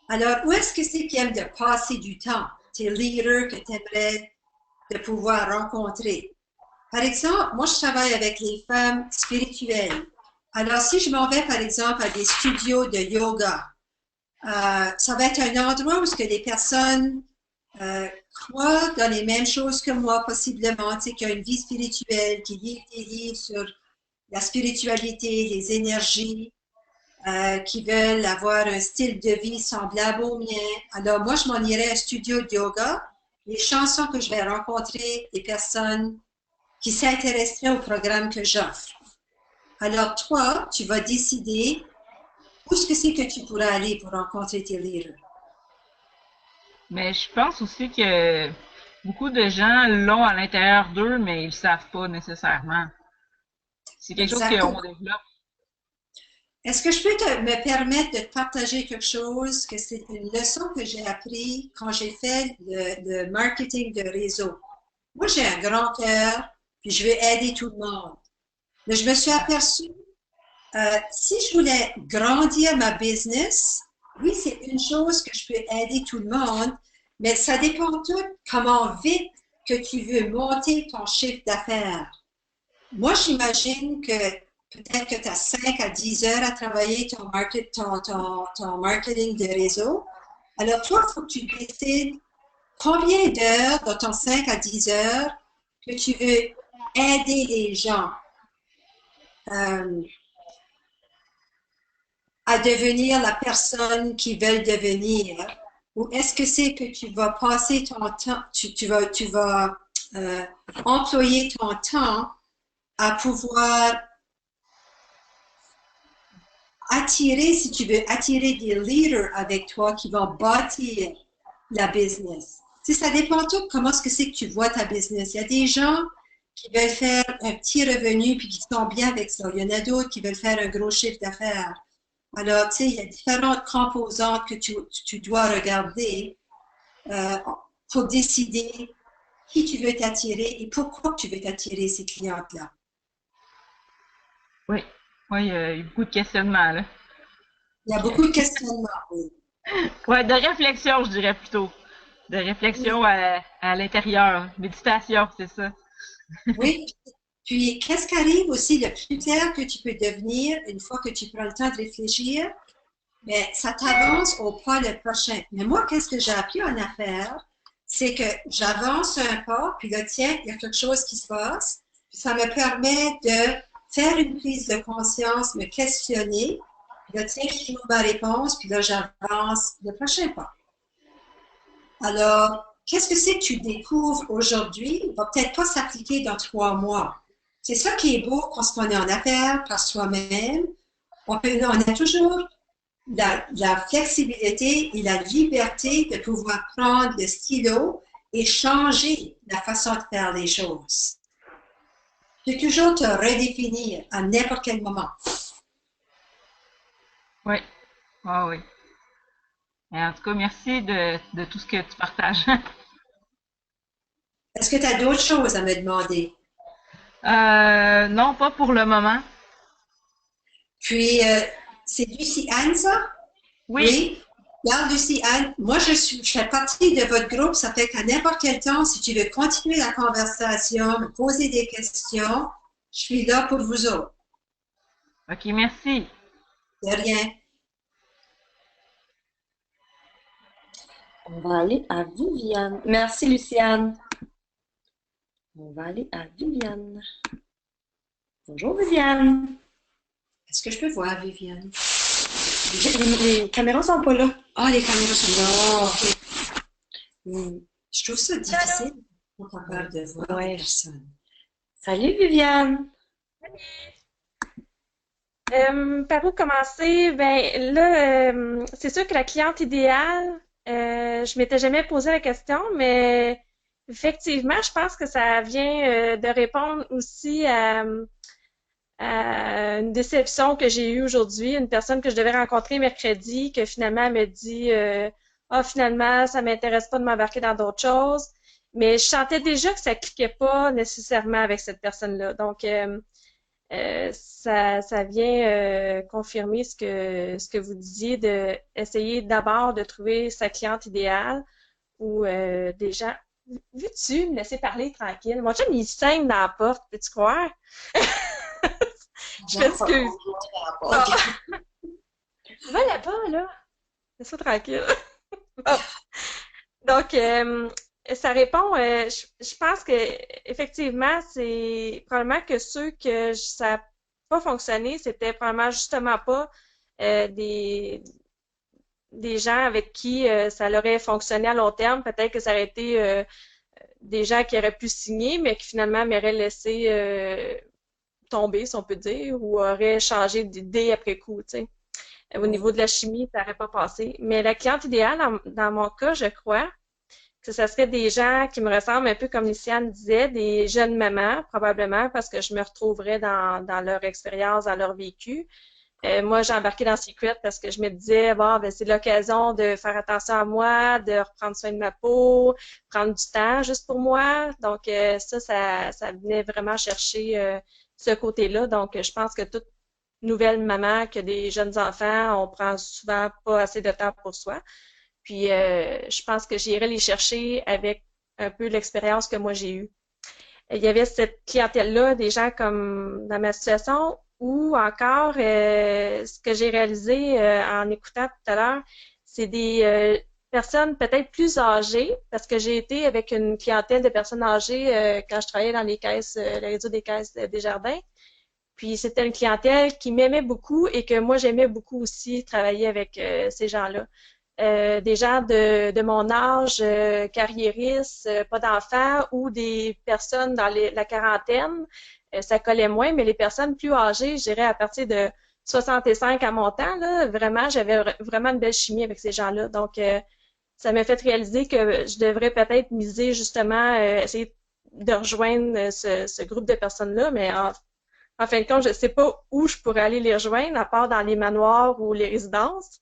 Alors, où est-ce que c'est qu'ils aiment de passer du temps? Tes leaders que tu aimerais de pouvoir rencontrer. Par exemple, moi, je travaille avec les femmes spirituelles. Alors, si je m'en vais, par exemple, à des studios de yoga, ça va être un endroit où les personnes croient dans les mêmes choses que moi, possiblement, tu sais, qui ont une vie spirituelle, qui lisent des livres sur la spiritualité, les énergies. qui veulent avoir un style de vie semblable au mien. Alors, moi, je m'en irais à un studio de yoga. Les chansons que je vais rencontrer, des personnes qui s'intéresseraient au programme que j'offre. Alors, toi, tu vas décider où est-ce que c'est que tu pourras aller pour rencontrer tes leaders. Mais je pense aussi que beaucoup de gens l'ont à l'intérieur d'eux, mais ils le savent pas nécessairement. C'est quelque chose Exactement. qu'on développe. Est-ce que je peux me permettre de te partager quelque chose que c'est une leçon que j'ai appris quand j'ai fait le marketing de réseau? Moi, j'ai un grand cœur, puis je veux aider tout le monde. Mais je me suis aperçue, si je voulais grandir ma business, oui, c'est une chose que je peux aider tout le monde, mais ça dépend tout comment vite que tu veux monter ton chiffre d'affaires. Moi, j'imagine que peut-être que tu as 5 à 10 heures à travailler ton marketing de réseau. Alors, toi, il faut que tu décides combien d'heures dans ton 5 à 10 heures que tu veux aider les gens à devenir la personne qu'ils veulent devenir. Ou est-ce que c'est que tu vas passer ton temps, tu vas employer ton temps à pouvoir attirer, si tu veux, attirer des leaders avec toi qui vont bâtir la business. Tu sais, ça dépend tout de comment est-ce que c'est que tu vois ta business. Il y a des gens qui veulent faire un petit revenu puis qui sont bien avec ça. Il y en a d'autres qui veulent faire un gros chiffre d'affaires. Alors, tu sais, il y a différentes composantes que tu dois regarder pour décider qui tu veux t'attirer et pourquoi tu veux t'attirer ces clientes-là. Oui, oui, il y a beaucoup de questionnements, là. Il y a beaucoup de questionnements, oui. Ouais, de réflexion, je dirais plutôt. De réflexion à l'intérieur. Méditation, c'est ça. Oui. Puis, qu'est-ce qui arrive aussi, le plus clair que tu peux devenir une fois que tu prends le temps de réfléchir, mais ça t'avance au pas le prochain. Mais moi, qu'est-ce que j'ai appris en affaires? C'est que j'avance un pas, puis là, tiens, il y a quelque chose qui se passe, puis ça me permet de faire une prise de conscience, me questionner, puis là, tiens, je trouve ma réponse, puis là, j'avance le prochain pas. Alors, qu'est-ce que c'est que tu découvres aujourd'hui? Il va peut-être pas s'appliquer dans 3 mois. C'est ça qui est beau quand on est en affaires par soi-même. On a toujours la flexibilité et la liberté de pouvoir prendre le stylo et changer la façon de faire les choses. Tu peux toujours te redéfinir à n'importe quel moment. Oui, ah oui. Et en tout cas, merci de tout ce que tu partages. Est-ce que tu as d'autres choses à me demander? Non, pas pour le moment. Puis, c'est Lucie Anne, ça? Oui. Regarde, Lucie Anne, moi, je fais partie de votre groupe. Ça fait qu'à n'importe quel temps, si tu veux continuer la conversation, me poser des questions, je suis là pour vous autres. OK, merci. De rien. On va aller à Viviane. Merci, Luciane. On va aller à Viviane. Bonjour, Viviane. Est-ce que je peux voir, Viviane? Les caméras sont pas là. Ah, les caméras sont là. Hmm. Je trouve ça difficile pour capable de voir Ouais. personne. Salut, Viviane. Par où commencer? Ben là, c'est sûr que la cliente idéale, je m'étais jamais posé la question, mais effectivement, je pense que ça vient de répondre aussi à une déception que j'ai eue aujourd'hui, une personne que je devais rencontrer mercredi, que finalement elle me dit ah, finalement, ça m'intéresse pas de m'embarquer dans d'autres choses. Mais je sentais déjà que ça cliquait pas nécessairement avec cette personne-là. Donc, ça vient confirmer ce que vous disiez, de essayer d'abord de trouver sa cliente idéale ou des gens. Veux-tu me laisser parler tranquille? Mon chum, il saigne dans la porte, peux-tu croire? Je m'excuse. Ah. Va là-bas, là. Laisse-moi tranquille. Oh. Donc, ça répond, je pense que effectivement, c'est probablement que ceux que ça n'a pas fonctionné, c'était probablement justement pas des gens avec qui ça aurait fonctionné à long terme. Peut-être que ça aurait été des gens qui auraient pu signer, mais qui finalement m'auraient laissé tomber, si on peut dire, ou auraient changé d'idée après coup, tu sais. Au niveau de la chimie, ça n'aurait pas passé. Mais la cliente idéale, dans mon cas, je crois, que ce serait des gens qui me ressemblent un peu comme Luciane disait, des jeunes mamans, probablement, parce que je me retrouverais dans leur expérience, dans leur vécu. Moi, j'ai embarqué dans Secret parce que je me disais, bon, ben, c'est l'occasion de faire attention à moi, de reprendre soin de ma peau, prendre du temps juste pour moi. Donc, ça venait vraiment chercher ce côté-là. Donc, je pense que toute nouvelle maman qui a des jeunes enfants, on prend souvent pas assez de temps pour soi. Puis, je pense que j'irai les chercher avec un peu l'expérience que moi j'ai eue. Il y avait cette clientèle-là, des gens comme dans ma situation, ou encore, ce que j'ai réalisé en écoutant tout à l'heure, c'est des personnes peut-être plus âgées, parce que j'ai été avec une clientèle de personnes âgées quand je travaillais dans les caisses, le réseau des caisses des jardins. Puis c'était une clientèle qui m'aimait beaucoup et que moi j'aimais beaucoup aussi travailler avec ces gens-là. Des gens de mon âge, carriéristes, pas d'enfants, ou des personnes dans la quarantaine, ça collait moins, mais les personnes plus âgées, je dirais à partir de 65 à mon temps, là, vraiment, j'avais vraiment une belle chimie avec ces gens-là. Donc, ça m'a fait réaliser que je devrais peut-être miser justement, essayer de rejoindre ce groupe de personnes-là, mais en fin de compte, je ne sais pas où je pourrais aller les rejoindre, à part dans les manoirs ou les résidences.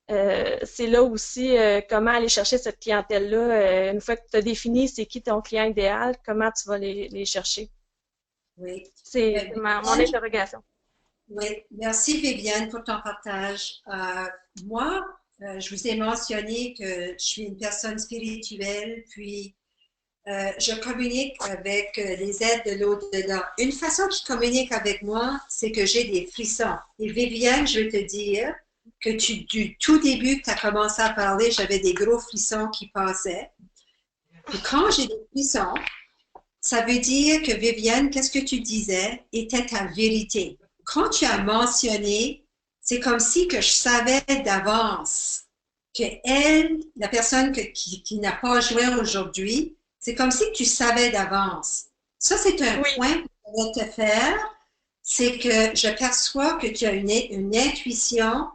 C'est là aussi comment aller chercher cette clientèle-là. Une fois que tu as défini c'est qui ton client idéal, comment tu vas les chercher. Oui. C'est mon interrogation. Oui, merci Viviane pour ton partage. Moi, je vous ai mentionné que je suis une personne spirituelle, puis je communique avec les aides de l'au-delà. Une façon qu'ils communiquent avec moi, c'est que j'ai des frissons. Et Viviane, je vais te dire que du tout début que tu as commencé à parler, j'avais des gros frissons qui passaient. Et quand j'ai des frissons, ça veut dire que Viviane, qu'est-ce que tu disais était ta vérité. Quand tu as mentionné, c'est comme si que je savais d'avance que elle, la personne qui n'a pas joué aujourd'hui, c'est comme si tu savais d'avance. Ça, c'est un point que je vais te faire, c'est que je perçois que tu as une intuition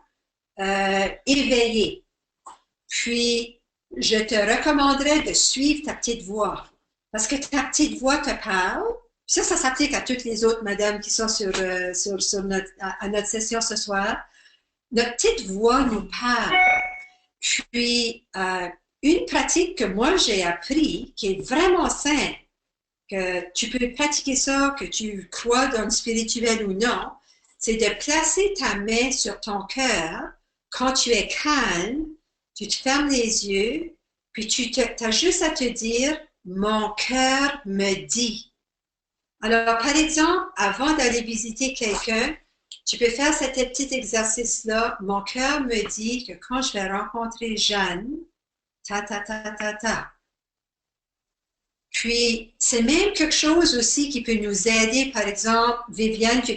éveillée. Puis, je te recommanderais de suivre ta petite voix. Parce que ta petite voix te parle. Ça s'applique à toutes les autres madames qui sont à notre session ce soir. Notre petite voix nous parle. Puis, une pratique que moi j'ai appris, qui est vraiment simple, que tu peux pratiquer ça, que tu crois dans le spirituel ou non, c'est de placer ta main sur ton cœur quand tu es calme, tu te fermes les yeux, puis tu as juste à te dire « Mon cœur me dit ». Alors, par exemple, avant d'aller visiter quelqu'un, tu peux faire cet petit exercice-là. Mon cœur me dit que quand je vais rencontrer Jeanne, ta, ta, ta, ta, ta. Puis, c'est même quelque chose aussi qui peut nous aider. Par exemple, Viviane, tu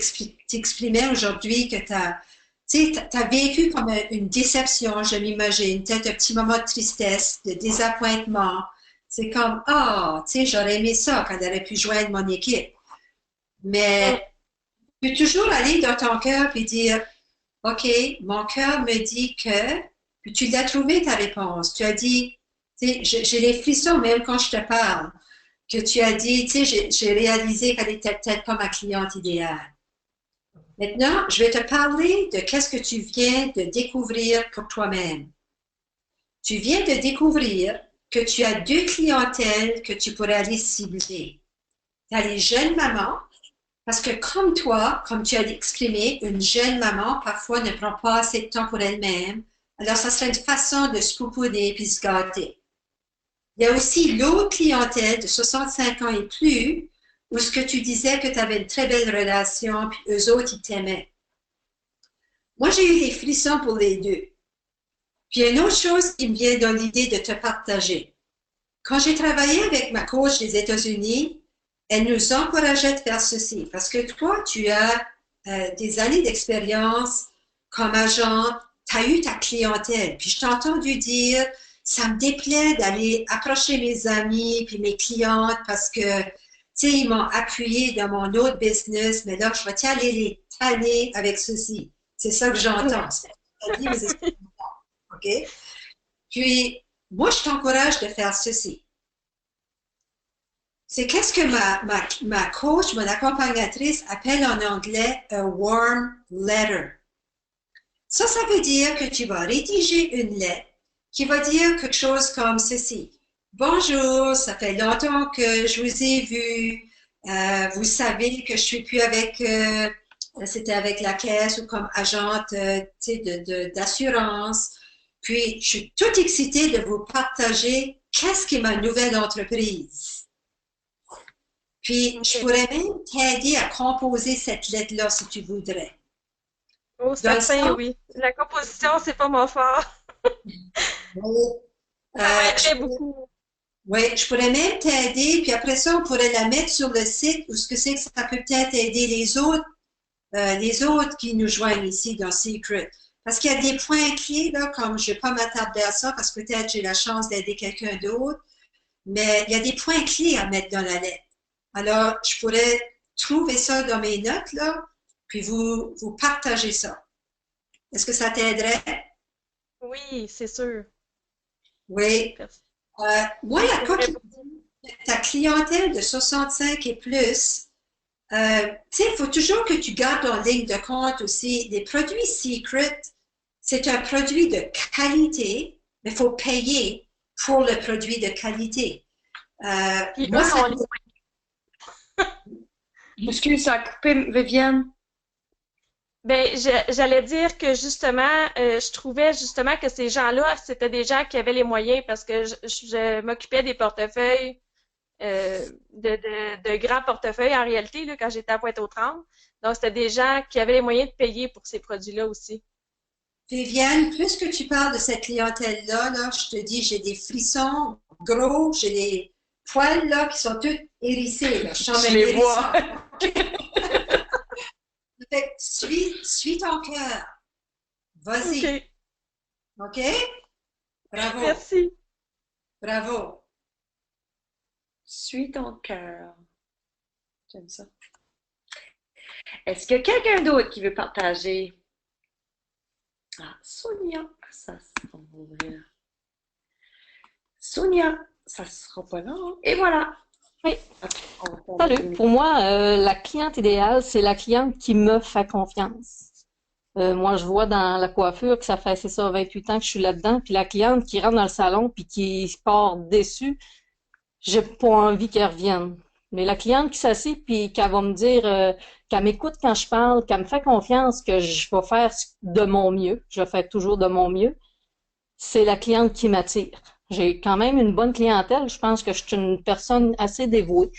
exprimais aujourd'hui que tu as vécu comme une déception, je m'imagine, peut-être un petit moment de tristesse, de désappointement. C'est comme, j'aurais aimé ça quand elle aurait pu joindre mon équipe. Mais tu peux toujours aller dans ton cœur et dire, OK, mon cœur me dit que, puis tu l'as trouvé ta réponse. Tu as dit, j'ai les frissons même quand je te parle, que tu as dit, j'ai réalisé qu'elle n'était peut-être pas ma cliente idéale. Maintenant, je vais te parler de qu'est-ce que tu viens de découvrir pour toi-même. Tu viens de découvrir que tu as deux clientèles que tu pourrais aller cibler. Tu as les jeunes mamans, parce que comme toi, comme tu as exprimé, une jeune maman parfois ne prend pas assez de temps pour elle-même. Alors, ça serait une façon de se pouponner et se gâter. Il y a aussi l'autre clientèle de 65 ans et plus, où ce que tu disais que tu avais une très belle relation, puis eux autres, ils t'aimaient. Moi, j'ai eu des frissons pour les deux. Puis, il y a une autre chose qui me vient dans l'idée de te partager. Quand j'ai travaillé avec ma coach des États-Unis, elle nous encourageait de faire ceci, parce que toi, tu as des années d'expérience comme agent, tu as eu ta clientèle. Puis je t'ai entendu dire, ça me déplaît d'aller approcher mes amis puis mes clientes parce que, tu sais, ils m'ont appuyé dans mon autre business, mais là, je vais aller les tanner avec ceci. C'est ça que j'entends. OK? Puis, moi, je t'encourage de faire ceci. C'est qu'est-ce que ma coach, mon accompagnatrice appelle en anglais a warm letter. Ça veut dire que tu vas rédiger une lettre qui va dire quelque chose comme ceci. Bonjour, ça fait longtemps que je vous ai vu. Vous savez que je suis plus avec, c'était avec la caisse ou comme agente d'assurance. Puis, je suis toute excitée de vous partager qu'est-ce qui est ma nouvelle entreprise. Puis, je pourrais même t'aider à composer cette lettre-là si tu voudrais. Oh, certain, oui. La composition, c'est pas mon fort. Ça m'aiderait beaucoup. Oui, je pourrais même t'aider, puis après ça, on pourrait la mettre sur le site où ce que c'est que ça peut peut-être aider les autres qui nous joignent ici dans Secret. Parce qu'il y a des points clés, là, comme je ne vais pas m'attarder à ça, parce que peut-être j'ai la chance d'aider quelqu'un d'autre, mais il y a des points clés à mettre dans la lettre. Alors, je pourrais trouver ça dans mes notes, là, puis vous partagez ça. Est-ce que ça t'aiderait? Oui, c'est sûr. Oui. Moi, ta clientèle de 65 et plus, tu sais, il faut toujours que tu gardes en ligne de compte aussi les produits Secret. C'est un produit de qualité, mais il faut payer pour le produit de qualité. Moi, ça... Excuse, ça a coupé, Viviane. Ben, j'allais dire que justement, je trouvais justement que ces gens-là, c'était des gens qui avaient les moyens parce que je m'occupais des portefeuilles, de grands portefeuilles en réalité, là, quand j'étais à Pointe-aux-Trembles. Donc, c'était des gens qui avaient les moyens de payer pour ces produits-là aussi. Viviane, plus que tu parles de cette clientèle-là, là, je te dis, j'ai des frissons gros, j'ai des poils là qui sont tous hérissés. Là. Je les vois. Suis ton cœur. Vas-y. OK? Bravo. Merci. Bravo. Suis ton cœur. J'aime ça. Est-ce qu'il y a quelqu'un d'autre qui veut partager? Ah, Sonia. Ça sera ouvrir. Sonia, ça sera pas long. Et voilà. Oui. Salut. Pour moi, la cliente idéale, c'est la cliente qui me fait confiance. Moi, je vois dans la coiffure que ça fait, c'est ça, 28 ans que je suis là-dedans. Puis la cliente qui rentre dans le salon puis qui part déçue, j'ai pas envie qu'elle revienne. Mais la cliente qui s'assied puis qu'elle va me dire, qu'elle m'écoute quand je parle, qu'elle me fait confiance, que je vais faire de mon mieux, je fais toujours de mon mieux, c'est la cliente qui m'attire. J'ai quand même une bonne clientèle. Je pense que je suis une personne assez dévouée,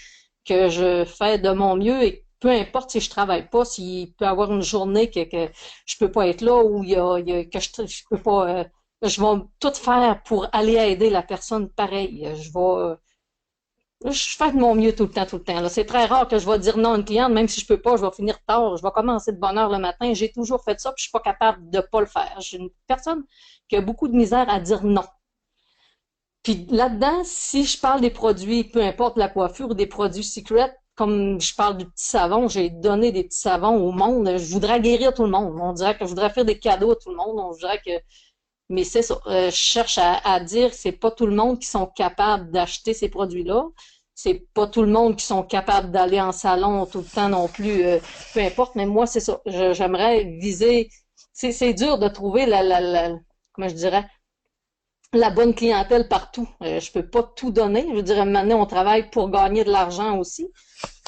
que je fais de mon mieux et peu importe si je travaille pas, s'il peut y avoir une journée que je peux pas être là ou que je peux pas, je vais tout faire pour aller aider la personne pareil. Je fais de mon mieux tout le temps, là. C'est très rare que je vais dire non à une cliente, même si je peux pas, je vais finir tard, je vais commencer de bonne heure le matin. J'ai toujours fait ça, puis je suis pas capable de pas le faire. Je suis une personne qui a beaucoup de misère à dire non. Puis là-dedans, si je parle des produits, peu importe la coiffure ou des produits Secret, comme je parle du petit savon, j'ai donné des petits savons au monde. Je voudrais guérir tout le monde. On dirait que je voudrais faire des cadeaux à tout le monde. On dirait que, mais c'est ça. Je cherche à dire que c'est pas tout le monde qui sont capables d'acheter ces produits-là. C'est pas tout le monde qui sont capables d'aller en salon tout le temps non plus. Peu importe. Mais moi, c'est ça. J'aimerais viser. C'est dur de trouver comment je dirais, la bonne clientèle partout. Je peux pas tout donner. Je veux dire, maintenant, on travaille pour gagner de l'argent aussi.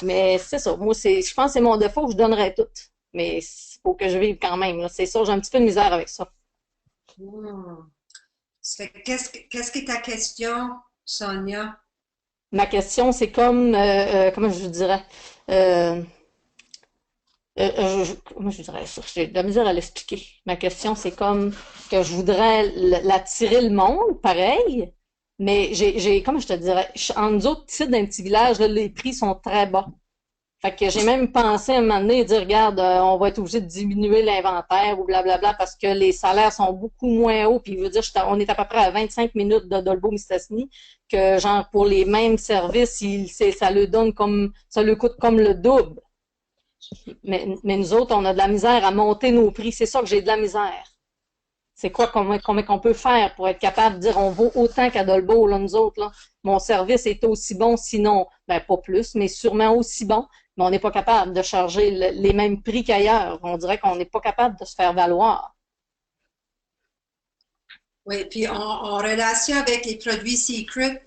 Mais c'est ça. Moi, je pense que c'est mon défaut que je donnerais tout. Mais il faut que je vive quand même. C'est ça, j'ai un petit peu de misère avec ça. Qu'est-ce que ta question, Sonia? Ma question, c'est comme, comment je vous dirais, comment je dirais ça? J'ai de la misère à l'expliquer. Ma question, c'est comme que je voudrais l'attirer le monde, pareil, mais comment je te dirais, en nous autres, ici, d'un petit village, là, les prix sont très bas. Fait que j'ai même pensé à un moment donné dire, regarde, on va être obligé de diminuer l'inventaire ou blablabla parce que les salaires sont beaucoup moins hauts. Puis, je veux dire, on est à peu près à 25 minutes de Dolbeau-Mistassini que, genre, pour les mêmes services, ça le donne comme, ça le coûte comme le double. Mais nous autres, on a de la misère à monter nos prix. C'est ça que j'ai de la misère. C'est quoi qu'on peut faire pour être capable de dire on vaut autant qu'à Dolbeau, là, nous autres, là. Mon service est aussi bon, sinon, ben pas plus, mais sûrement aussi bon, mais on n'est pas capable de charger les mêmes prix qu'ailleurs. On dirait qu'on n'est pas capable de se faire valoir. Oui, puis en relation avec les produits Secret,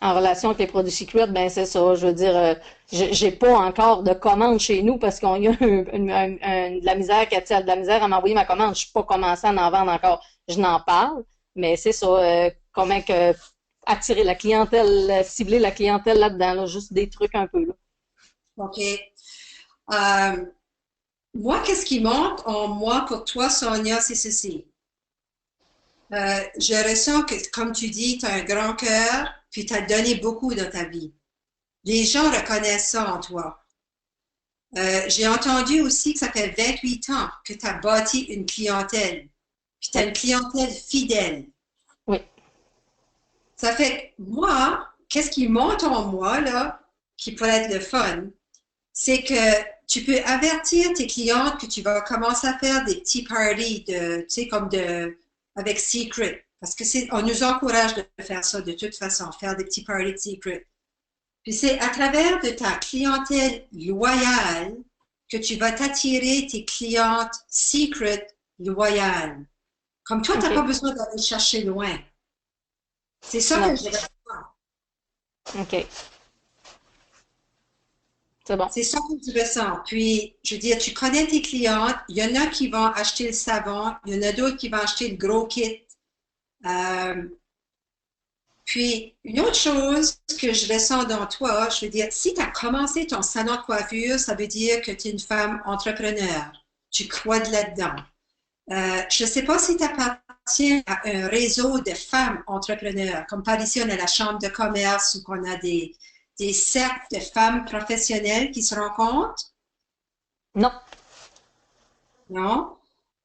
En relation avec les produits Secret, ben c'est ça. Je veux dire, j'ai pas encore de commande chez nous parce qu'on y a de la misère, Cathy a de la misère à m'envoyer ma commande. Je suis pas commencé à en vendre encore. Je n'en parle, mais c'est ça. Comment que attirer la clientèle, cibler la clientèle là-dedans, là, juste des trucs un peu là. OK. Moi, qu'est-ce qui manque en moi pour toi, Sonia, c'est ceci. Je ressens que, comme tu dis, tu as un grand cœur, puis tu as donné beaucoup dans ta vie. Les gens reconnaissent ça en toi. J'ai entendu aussi que ça fait 28 ans que tu as bâti une clientèle, puis tu as une clientèle fidèle. Oui. Ça fait que moi, qu'est-ce qui monte en moi, là, qui pourrait être le fun, c'est que tu peux avertir tes clientes que tu vas commencer à faire des petits parties tu sais, avec Secret. Parce que on nous encourage de faire ça de toute façon, faire des petits parties de Secret. Puis c'est à travers de ta clientèle loyale que tu vas t'attirer tes clientes Secret loyales. Comme toi, tu n'as pas besoin d'aller chercher loin. C'est ça que je veux dire. OK. C'est bon. C'est ça que tu ressens. Puis, je veux dire, tu connais tes clientes. Il y en a qui vont acheter le savon. Il y en a d'autres qui vont acheter le gros kit. Puis, une autre chose que je ressens dans toi, je veux dire, si tu as commencé ton salon de coiffure, ça veut dire que tu es une femme entrepreneur. Tu crois de là-dedans. Je ne sais pas si tu appartiens à un réseau de femmes entrepreneurs, comme par ici, on a la chambre de commerce où on a des cercles de femmes professionnelles qui se rencontrent. Non. Non?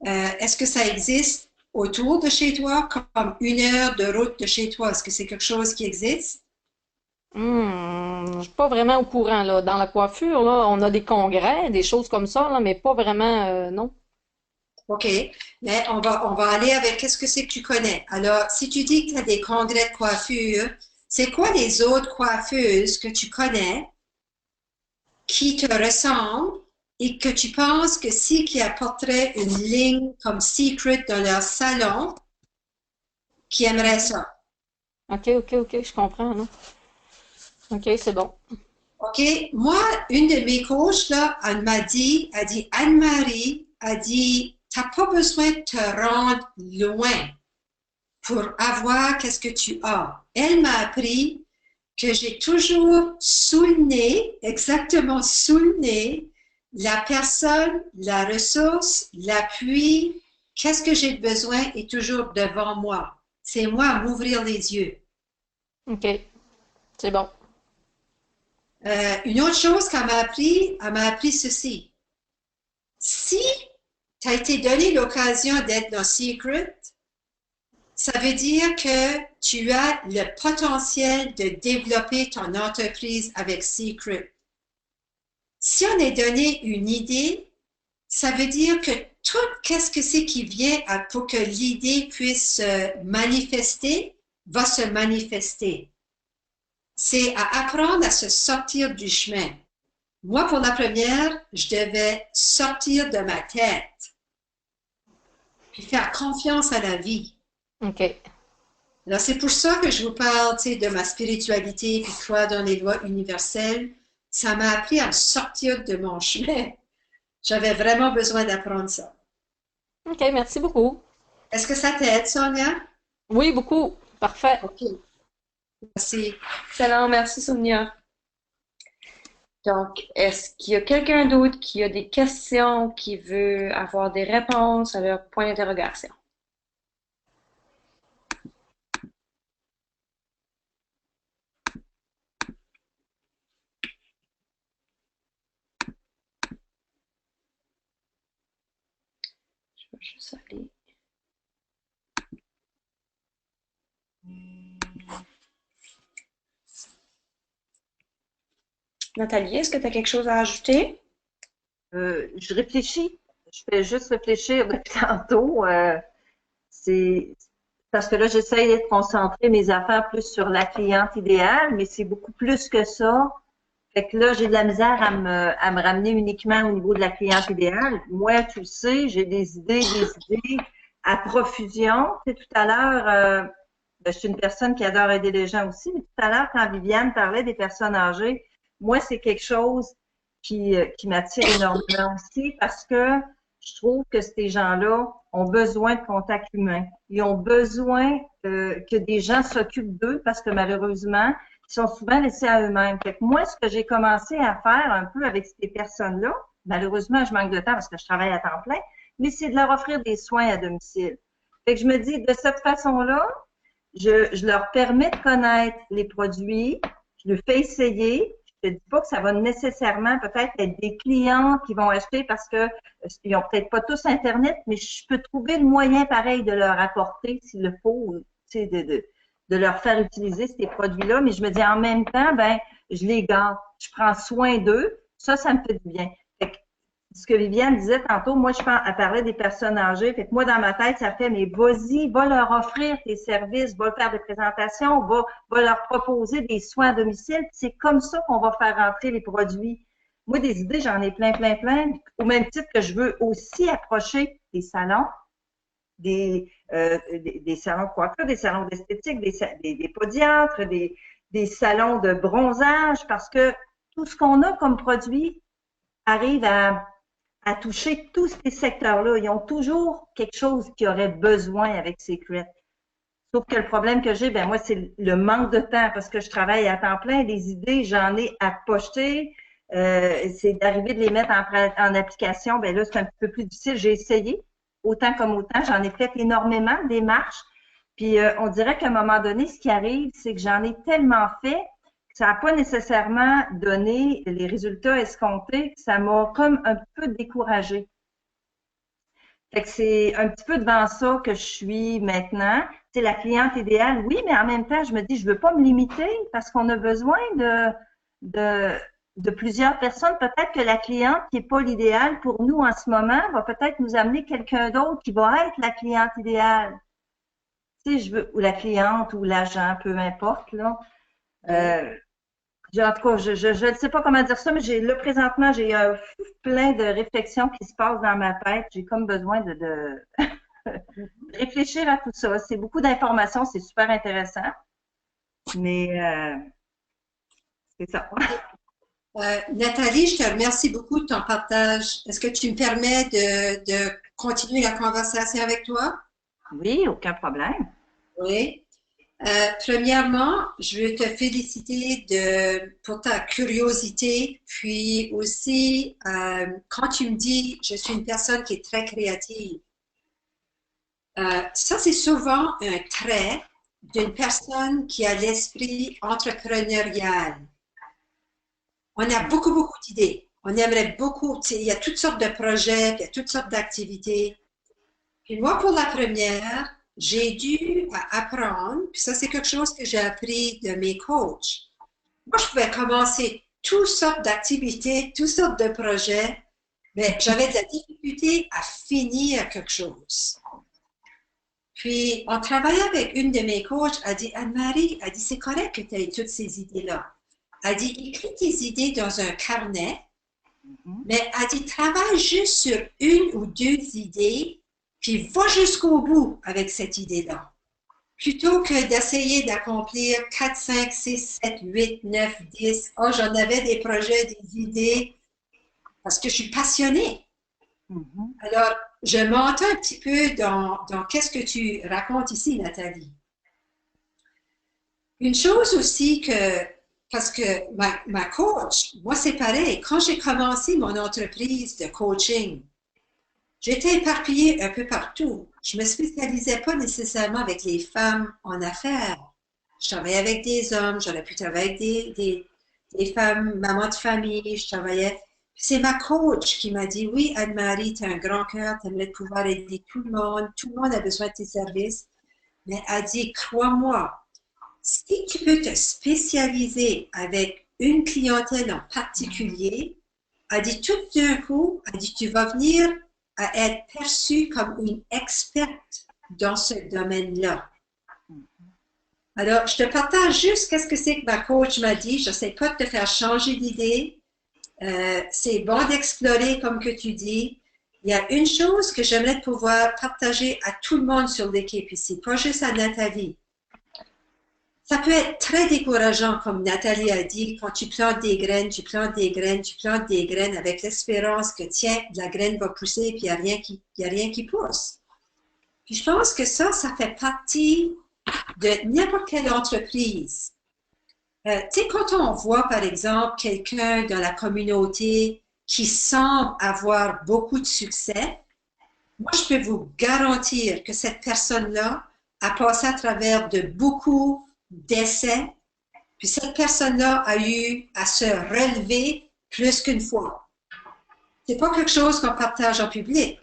Est-ce que ça existe autour de chez toi, comme 1 heure de route de chez toi? Est-ce que c'est quelque chose qui existe? Je suis pas vraiment au courant, là. Dans la coiffure, là, on a des congrès, des choses comme ça, là, mais pas vraiment, non. OK. Mais on va aller avec qu'est-ce que c'est que tu connais. Alors, si tu dis que tu as des congrès de coiffure, c'est quoi les autres coiffeuses que tu connais qui te ressemblent et que tu penses que si qui apporteraient une ligne comme Secret dans leur salon, qui aimeraient ça? OK, je comprends, là. OK, c'est bon. OK. Moi, une de mes coachs, là, elle dit, Anne-Marie, a dit, t'as pas besoin de te rendre loin pour avoir qu'est-ce que tu as. Elle m'a appris que j'ai toujours sous le nez, exactement sous le nez, la personne, la ressource, l'appui, qu'est-ce que j'ai besoin est toujours devant moi. C'est moi à m'ouvrir les yeux. OK, c'est bon. Une autre chose qu'elle m'a appris ceci. Si tu as été donné l'occasion d'être dans Secret, ça veut dire que tu as le potentiel de développer ton entreprise avec Secret. Si on est donné une idée, ça veut dire que tout qu'est-ce que c'est qui vient pour que l'idée puisse se manifester, va se manifester. C'est à apprendre à se sortir du chemin. Moi, pour la première, je devais sortir de ma tête, puis faire confiance à la vie. OK. Alors, c'est pour ça que je vous parle, tu sais, de ma spiritualité, puis croire dans les lois universelles. Ça m'a appris à me sortir de mon chemin. J'avais vraiment besoin d'apprendre ça. OK, merci beaucoup. Est-ce que ça t'aide, Sonia? Oui, beaucoup. Parfait. OK. Merci. Excellent, merci Sonia. Donc, est-ce qu'il y a quelqu'un d'autre qui a des questions, qui veut avoir des réponses à leur point d'interrogation? Je vais juste aller. Nathalie, est-ce que tu as quelque chose à ajouter? Je réfléchis. Je fais juste réfléchir depuis tantôt. C'est parce que là, j'essaye d'être concentrée mes affaires plus sur la cliente idéale, mais c'est beaucoup plus que ça. Fait que là, j'ai de la misère à me ramener uniquement au niveau de la cliente idéale. Moi, tu le sais, j'ai des idées à profusion. Tu sais, tout à l'heure, je suis une personne qui adore aider les gens aussi, mais tout à l'heure, quand Viviane parlait des personnes âgées, moi, c'est quelque chose qui m'attire énormément aussi parce que je trouve que ces gens-là ont besoin de contact humain. Ils ont besoin que des gens s'occupent d'eux parce que malheureusement, ils sont souvent laissés à eux-mêmes. Fait que moi, ce que j'ai commencé à faire un peu avec ces personnes-là, malheureusement, je manque de temps parce que je travaille à temps plein, mais c'est de leur offrir des soins à domicile. Fait que je me dis, de cette façon-là, je leur permets de connaître les produits, je leur fais essayer. Je ne dis pas que ça va nécessairement peut-être être des clients qui vont acheter parce que ils n'ont peut-être pas tous Internet, mais je peux trouver le moyen pareil de leur apporter, s'il le faut, tu sais, de leur faire utiliser ces produits-là. Mais je me dis en même temps, ben, je les garde, je prends soin d'eux. Ça me fait du bien. Fait que, ce que Viviane disait tantôt, moi, elle parlait des personnes âgées. Fait que moi, dans ma tête, ça fait, mais vas-y, va leur offrir tes services, va faire des présentations, va leur proposer des soins à domicile. C'est comme ça qu'on va faire rentrer les produits. Moi, des idées, j'en ai plein. Au même titre que je veux aussi approcher des salons, des salons de coiffure, des salons d'esthétique, des podiatres, des salons de bronzage, parce que tout ce qu'on a comme produit arrive à toucher tous ces secteurs-là. Ils ont toujours quelque chose qui aurait besoin avec Secret. Sauf que le problème que j'ai, ben moi, c'est le manque de temps parce que je travaille à temps plein. Les idées, j'en ai à pocheter. C'est d'arriver de les mettre en application. Ben là, c'est un petit peu plus difficile. J'ai essayé, autant comme autant. J'en ai fait énormément de démarches. Puis, on dirait qu'à un moment donné, ce qui arrive, c'est que j'en ai tellement fait ça n'a pas nécessairement donné les résultats escomptés, ça m'a comme un peu découragée. Fait que c'est un petit peu devant ça que je suis maintenant. C'est la cliente idéale, oui, mais en même temps, je me dis, je veux pas me limiter parce qu'on a besoin de plusieurs personnes. Peut-être que la cliente qui n'est pas l'idéal pour nous en ce moment va peut-être nous amener quelqu'un d'autre qui va être la cliente idéale. Tu sais, ou la cliente ou l'agent, peu importe, là. En tout cas, je ne sais pas comment dire ça, mais là, présentement, j'ai plein de réflexions qui se passent dans ma tête. J'ai comme besoin de réfléchir à tout ça. C'est beaucoup d'informations, c'est super intéressant. Mais c'est ça. Nathalie, je te remercie beaucoup de ton partage. Est-ce que tu me permets de continuer la conversation avec toi? Oui, aucun problème. Oui. Premièrement, je veux te féliciter pour ta curiosité, puis aussi quand tu me dis je suis une personne qui est très créative. Ça, c'est souvent un trait d'une personne qui a l'esprit entrepreneurial. On a beaucoup d'idées. On aimerait beaucoup, il y a toutes sortes de projets, il y a toutes sortes d'activités. Puis moi, pour la première, j'ai dû apprendre, puis ça, c'est quelque chose que j'ai appris de mes coachs. Moi, je pouvais commencer toutes sortes d'activités, toutes sortes de projets, mais j'avais de la difficulté à finir quelque chose. Puis, en travaillant avec une de mes coachs, elle dit, Anne-Marie, elle dit, c'est correct que tu aies toutes ces idées-là. Elle dit, écris tes idées dans un carnet, mais elle dit, travaille juste sur une ou deux idées, puis va jusqu'au bout avec cette idée-là. Plutôt que d'essayer d'accomplir 4, 5, 6, 7, 8, 9, 10. Oh, j'en avais des projets, des idées, parce que je suis passionnée. Alors, je m'entends un petit peu dans qu'est-ce que tu racontes ici, Nathalie. Une chose aussi parce que ma coach, moi c'est pareil, quand j'ai commencé mon entreprise de coaching, j'étais éparpillée un peu partout. Je ne me spécialisais pas nécessairement avec les femmes en affaires. Je travaillais avec des hommes, j'aurais pu travailler avec des femmes, mamans de famille, je travaillais. C'est ma coach qui m'a dit, oui, Anne-Marie, tu as un grand cœur, tu aimerais pouvoir aider tout le monde a besoin de tes services. Mais elle dit, crois-moi, si tu peux te spécialiser avec une clientèle en particulier, elle dit tout d'un coup, elle dit, tu vas venir à être perçue comme une experte dans ce domaine-là. Alors, je te partage juste qu'est-ce que c'est que ma coach m'a dit. Je ne sais pas de te faire changer d'idée. C'est bon d'explorer, comme que tu dis. Il y a une chose que j'aimerais pouvoir partager à tout le monde sur l'équipe ici, pas juste à Nathalie. Ça peut être très décourageant, comme Nathalie a dit, quand tu plantes des graines, tu plantes des graines, tu plantes des graines avec l'espérance que, tiens, la graine va pousser et puis il n'y a rien qui pousse. Puis je pense que ça fait partie de n'importe quelle entreprise. Tu sais, quand on voit, par exemple, quelqu'un dans la communauté qui semble avoir beaucoup de succès, moi, je peux vous garantir que cette personne-là a passé à travers de beaucoup d'essais, puis cette personne-là a eu à se relever plus qu'une fois. C'est pas quelque chose qu'on partage en public.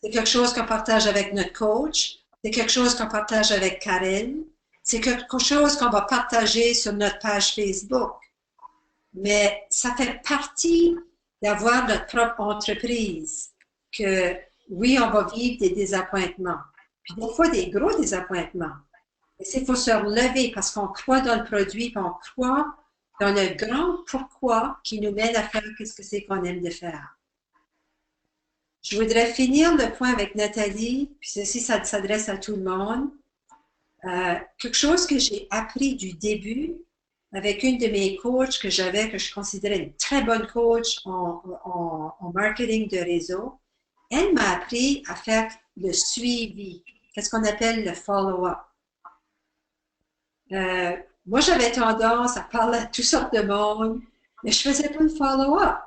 C'est quelque chose qu'on partage avec notre coach. C'est quelque chose qu'on partage avec Karen. C'est quelque chose qu'on va partager sur notre page Facebook. Mais ça fait partie d'avoir notre propre entreprise. Que oui, on va vivre des désappointements. Puis des fois, des gros désappointements. Mais il faut se relever parce qu'on croit dans le produit, puis on croit dans le grand pourquoi qui nous mène à faire ce que c'est qu'on aime de faire. Je voudrais finir le point avec Nathalie, puis ceci, ça s'adresse à tout le monde. Quelque chose que j'ai appris du début avec une de mes coachs que je considérais une très bonne coach en marketing de réseau. Elle m'a appris à faire le suivi, qu'est-ce qu'on appelle le follow-up. Moi, j'avais tendance à parler à toutes sortes de monde, mais je ne faisais pas le follow-up.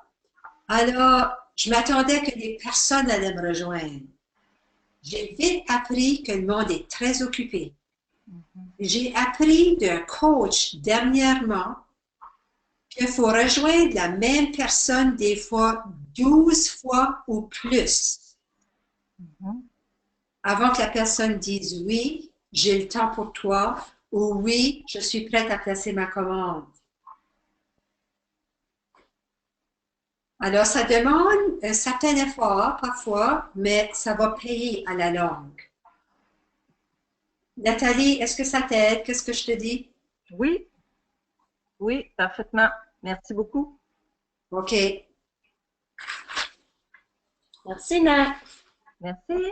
Alors, je m'attendais que des personnes allaient me rejoindre. J'ai vite appris que le monde est très occupé. J'ai appris d'un coach dernièrement qu'il faut rejoindre la même personne des fois 12 fois ou plus avant que la personne dise oui, j'ai le temps pour toi ou oui, je suis prête à placer ma commande. Alors, ça demande un certain effort parfois, mais ça va payer à la longue. Nathalie, est-ce que ça t'aide? Qu'est-ce que je te dis? Oui, oui, parfaitement. Merci beaucoup. OK. Merci, Nat. Merci.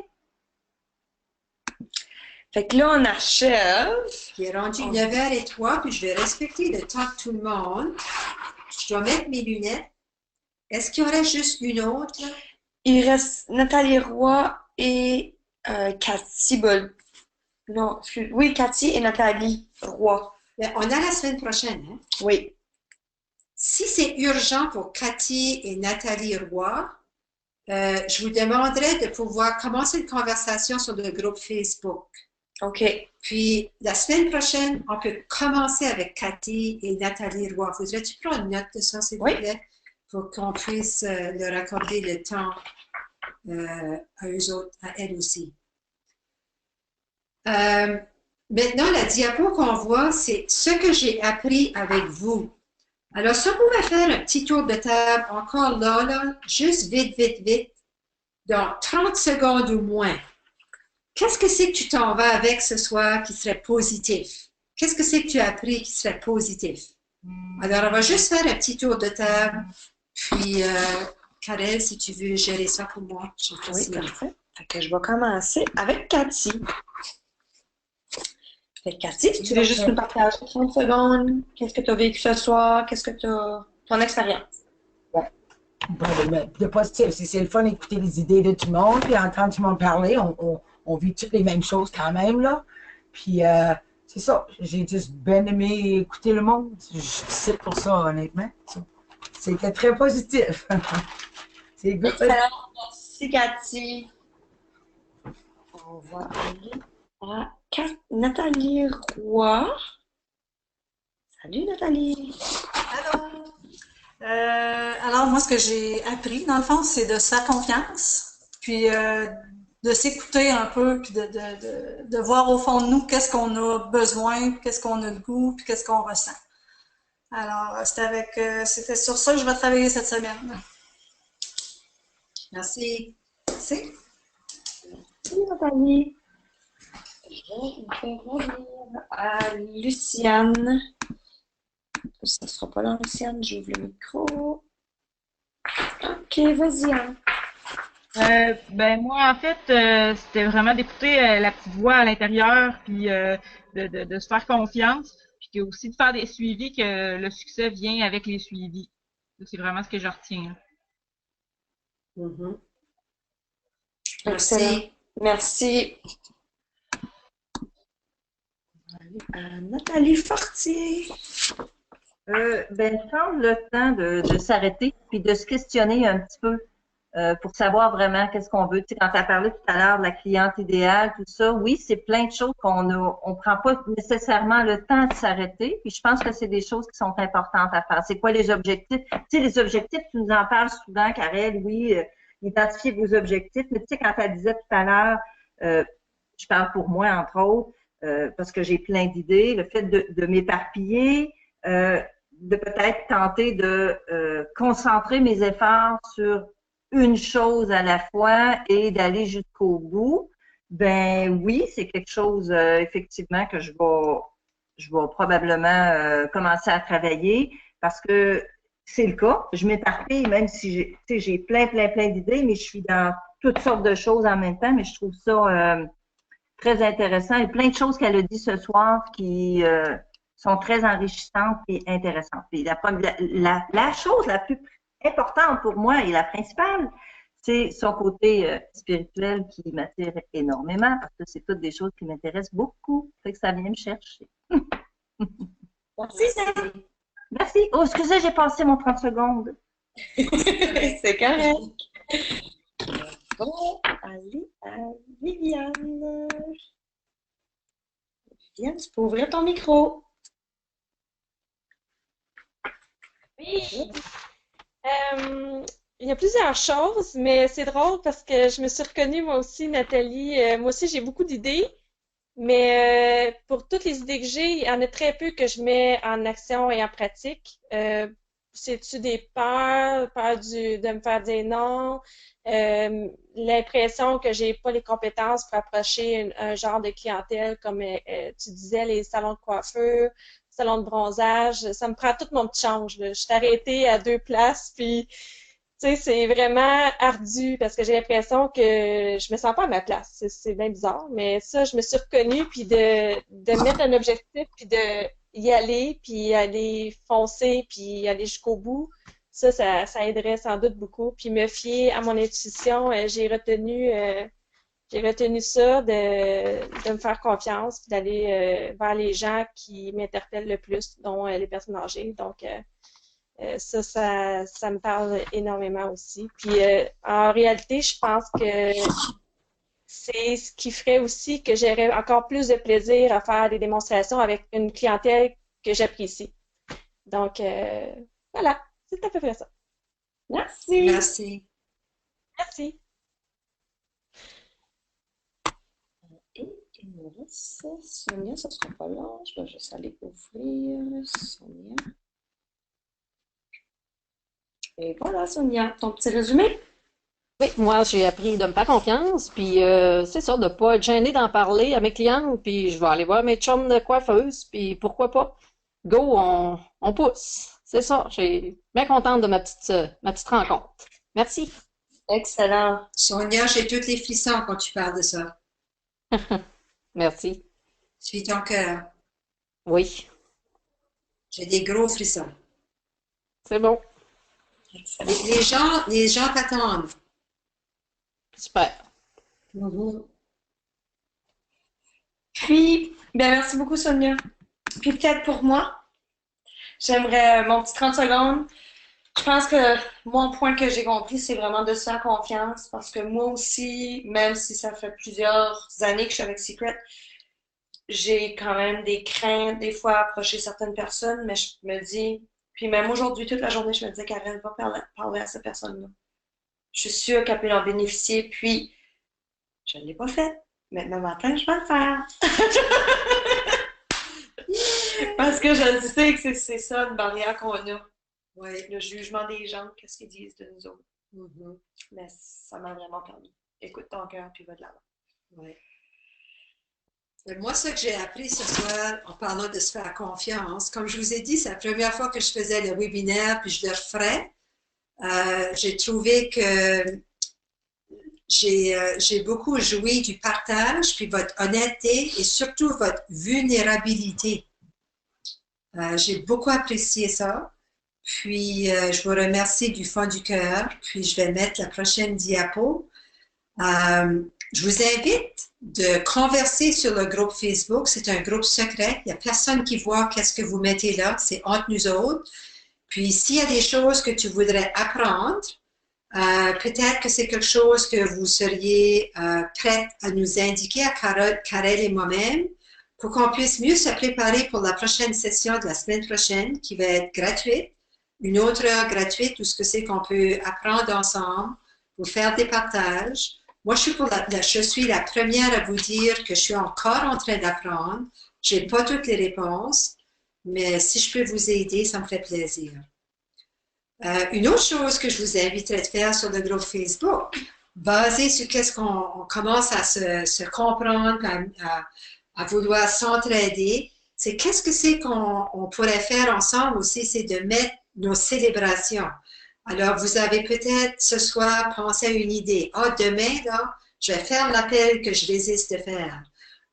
Fait que là, on achève. Il est rendu 9h03, puis je vais respecter le temps de tout le monde. Je dois mettre mes lunettes. Est-ce qu'il y aurait juste une autre? Il reste Nathalie Roy et Cathy Bol. Non, excuse. Oui, Cathy et Nathalie Roy. Bien, on a la semaine prochaine, hein? Oui. Si c'est urgent pour Cathy et Nathalie Roy, je vous demanderai de pouvoir commencer une conversation sur le groupe Facebook. OK. Puis, la semaine prochaine, on peut commencer avec Cathy et Nathalie Roy. Voudrais-tu prendre une note de ça, s'il vous plaît, pour qu'on puisse leur accorder le temps à eux autres, à elles aussi. Maintenant, la diapo qu'on voit, c'est ce que j'ai appris avec vous. Alors, si on pouvait faire un petit tour de table encore là, juste vite, dans 30 secondes ou moins. Qu'est-ce que c'est que tu t'en vas avec ce soir qui serait positif? Qu'est-ce que c'est que tu as appris qui serait positif? Alors, on va juste faire un petit tour de table. Puis, Karel, si tu veux gérer ça pour moi. Oui, parfait. Fait que je vais commencer avec Cathy. Fait que Cathy, tu veux juste nous partager 30 secondes? Qu'est-ce que tu as vécu ce soir? Qu'est-ce que tu as... ton expérience? Le positif, c'est le fun d'écouter les idées de tout le monde, puis entendre tout le monde parler. On vit toutes les mêmes choses quand même, là. Puis, c'est ça. J'ai juste bien aimé écouter le monde. Je suis pour ça, honnêtement. C'était très positif. C'est good. Merci, Cathy. On va aller à Nathalie Roy. Salut, Nathalie. Allô. Alors, moi, ce que j'ai appris, dans le fond, c'est de se faire confiance, puis de s'écouter un peu, puis de voir au fond de nous qu'est-ce qu'on a besoin, puis qu'est-ce qu'on a le goût, puis qu'est-ce qu'on ressent. Alors, c'était sur ça que je vais travailler cette semaine. Merci. Merci. Merci, Nathalie. Je vais revenir à Luciane. Ça ne sera pas long, Luciane. J'ouvre le micro. OK, vas-y, Anne. Ben moi, en fait, c'était vraiment d'écouter la petite voix à l'intérieur, puis de se faire confiance, puis que aussi de faire des suivis, que le succès vient avec les suivis. C'est vraiment ce que je retiens. Excellent. Merci. Nathalie Fortier. Prendre le temps de s'arrêter puis de se questionner un petit peu pour savoir vraiment qu'est-ce qu'on veut. Tu sais, quand tu as parlé tout à l'heure de la cliente idéale, tout ça, oui, c'est plein de choses on prend pas nécessairement le temps de s'arrêter. Puis je pense que c'est des choses qui sont importantes à faire. C'est quoi les objectifs? Tu sais, les objectifs, tu nous en parles souvent, Karel, oui, identifier vos objectifs. Mais tu sais, quand tu disais tout à l'heure, je parle pour moi, entre autres, parce que j'ai plein d'idées, le fait de m'éparpiller, de peut-être tenter de concentrer mes efforts sur une chose à la fois et d'aller jusqu'au bout, ben oui, c'est quelque chose effectivement que je vais probablement commencer à travailler parce que c'est le cas. Je m'éparpille même si j'ai plein d'idées, mais je suis dans toutes sortes de choses en même temps, mais je trouve ça très intéressant et plein de choses qu'elle a dit ce soir qui sont très enrichissantes et intéressantes. Et la chose la plus importante pour moi et la principale, c'est son côté spirituel qui m'attire énormément parce que c'est toutes des choses qui m'intéressent beaucoup. Fait que ça vient me chercher. Merci, Sarah. Merci. Oh, excusez, j'ai passé mon 30 secondes. C'est correct. Bon, allez à Viviane. Viviane, tu peux ouvrir ton micro. Oui. Il y a plusieurs choses, mais c'est drôle parce que je me suis reconnue moi aussi, Nathalie. Moi aussi, j'ai beaucoup d'idées, mais pour toutes les idées que j'ai, il y en a très peu que je mets en action et en pratique. C'est-tu des peurs, de me faire dire non, l'impression que j'ai pas les compétences pour approcher un genre de clientèle comme tu disais, les salons de coiffure, salons de bronzage, ça me prend tout mon petit change. Là. Je suis arrêtée à 2 places, puis tu sais, c'est vraiment ardu parce que j'ai l'impression que je me sens pas à ma place. C'est bien bizarre, mais ça, je me suis reconnue, puis de mettre un objectif, puis de y aller, puis aller foncer, puis aller jusqu'au bout, ça aiderait sans doute beaucoup. Puis me fier à mon intuition, j'ai retenu ça, de me faire confiance, puis d'aller vers les gens qui m'interpellent le plus, dont les personnes âgées. Donc, ça me parle énormément aussi. Puis, en réalité, je pense que c'est ce qui ferait aussi que j'aurais encore plus de plaisir à faire des démonstrations avec une clientèle que j'apprécie. Donc, voilà, c'est à peu près ça. Merci. Merci. Merci. Et il me reste Sonia, ça ne sera pas long. Je vais juste aller ouvrir Sonia. Et voilà, Sonia, ton petit résumé. Oui, moi, j'ai appris de me faire confiance, puis c'est ça, de ne pas être gênée d'en parler à mes clientes, puis je vais aller voir mes chums de coiffeuse, puis pourquoi pas. Go, on pousse. C'est ça, j'ai bien contente de ma petite rencontre. Merci. Excellent. Sonia, j'ai tous les frissons quand tu parles de ça. Merci. Suis ton cœur. Oui, J'ai des gros frissons. c'est bon. Les gens t'attendent. Super. Puis, bien, merci beaucoup, Sonia. Puis peut-être pour moi, j'aimerais mon petit 30 secondes. Je pense que mon point que j'ai compris, c'est vraiment de se faire confiance parce que moi aussi, même si ça fait plusieurs années que je suis avec Secret, j'ai quand même des craintes des fois à approcher certaines personnes, mais je me dis, Puis même aujourd'hui, toute la journée, je me disais qu'elle va parler à cette personne-là. Je suis sûre qu'elle peut en bénéficier, puis je ne l'ai pas fait. Mais demain matin, je vais le faire. Parce que je sais que c'est ça, une barrière qu'on a. Oui. Le jugement des gens, qu'est-ce qu'ils disent de nous autres. Mhm. Mais ça m'a vraiment permis. Écoute ton cœur, puis va de l'avant. Oui. Moi, ce que j'ai appris ce soir en parlant de se faire confiance, comme je vous ai dit, c'est la première fois que je faisais le webinaire, puis je le referais. J'ai trouvé que j'ai beaucoup joui du partage, puis votre honnêteté et surtout votre vulnérabilité. J'ai beaucoup apprécié ça. Puis, je vous remercie du fond du cœur. Puis, je vais mettre la prochaine diapo. Je vous invite de converser sur le groupe Facebook. C'est un groupe secret. Il n'y a personne qui voit qu'est-ce que vous mettez là. C'est entre nous autres. Puis, s'il y a des choses que tu voudrais apprendre, peut-être que c'est quelque chose que vous seriez prête à nous indiquer à Karel et moi-même pour qu'on puisse mieux se préparer pour la prochaine session de la semaine prochaine qui va être gratuite. Une autre heure gratuite où ce que c'est qu'on peut apprendre ensemble, pour faire des partages. Moi, je suis la première à vous dire que je suis encore en train d'apprendre. Je n'ai pas toutes les réponses, mais si je peux vous aider, ça me fait plaisir. Une autre chose que je vous inviterais de faire sur le groupe Facebook, basé sur qu'est-ce qu'on commence à se comprendre, à vouloir s'entraider, c'est qu'est-ce que c'est qu'on pourrait faire ensemble aussi, c'est de mettre nos célébrations. Alors, vous avez peut-être ce soir pensé à une idée. Ah, demain, là, je vais faire l'appel que je résiste de faire.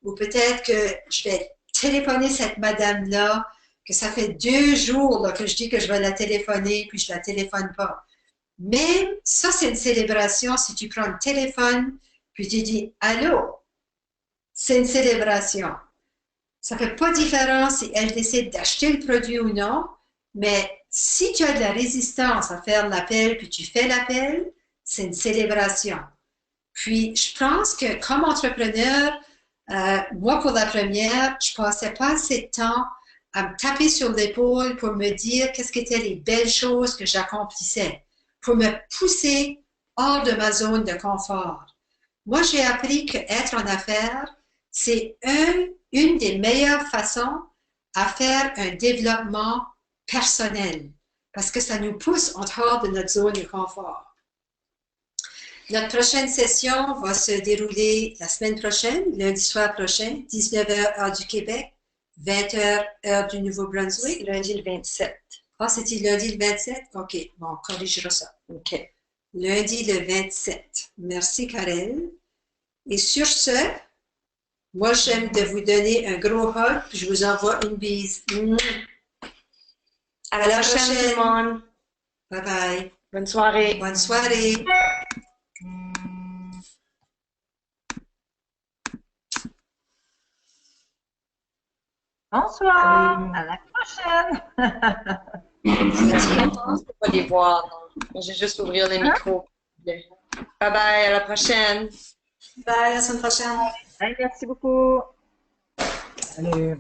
Ou peut-être que je vais téléphoner cette madame-là, que ça fait 2 jours là, que je dis que je vais la téléphoner, puis je ne la téléphone pas. Même ça, c'est une célébration. Si tu prends le téléphone, puis tu dis « Allô », c'est une célébration. Ça ne fait pas de différence si elle décide d'acheter le produit ou non, mais si tu as de la résistance à faire l'appel, puis tu fais l'appel, c'est une célébration. Puis, je pense que comme entrepreneur, moi, pour la première, je ne passais pas assez de temps à me taper sur l'épaule pour me dire qu'est-ce qu'étaient les belles choses que j'accomplissais, pour me pousser hors de ma zone de confort. Moi, j'ai appris qu'être en affaires, c'est une des meilleures façons à faire un développement personnel, parce que ça nous pousse en dehors de notre zone de confort. Notre prochaine session va se dérouler la semaine prochaine, lundi soir prochain, 19h heure du Québec, 20h heure du Nouveau-Brunswick. Lundi le 27. Ah, c'était lundi le 27? OK, bon, on corrigera ça. OK. Lundi le 27. Merci, Karel. Et sur ce, moi, j'aime de vous donner un gros hug, puis je vous envoie une bise. À la prochaine, tout le monde. Bye bye. Bonne soirée. Bonne soirée. Bonsoir. À la prochaine. Je peux pas les voir. Non. Je vais juste ouvrir les micros. Bye bye. À la prochaine. Bye, à la semaine prochaine. Merci beaucoup. Salut.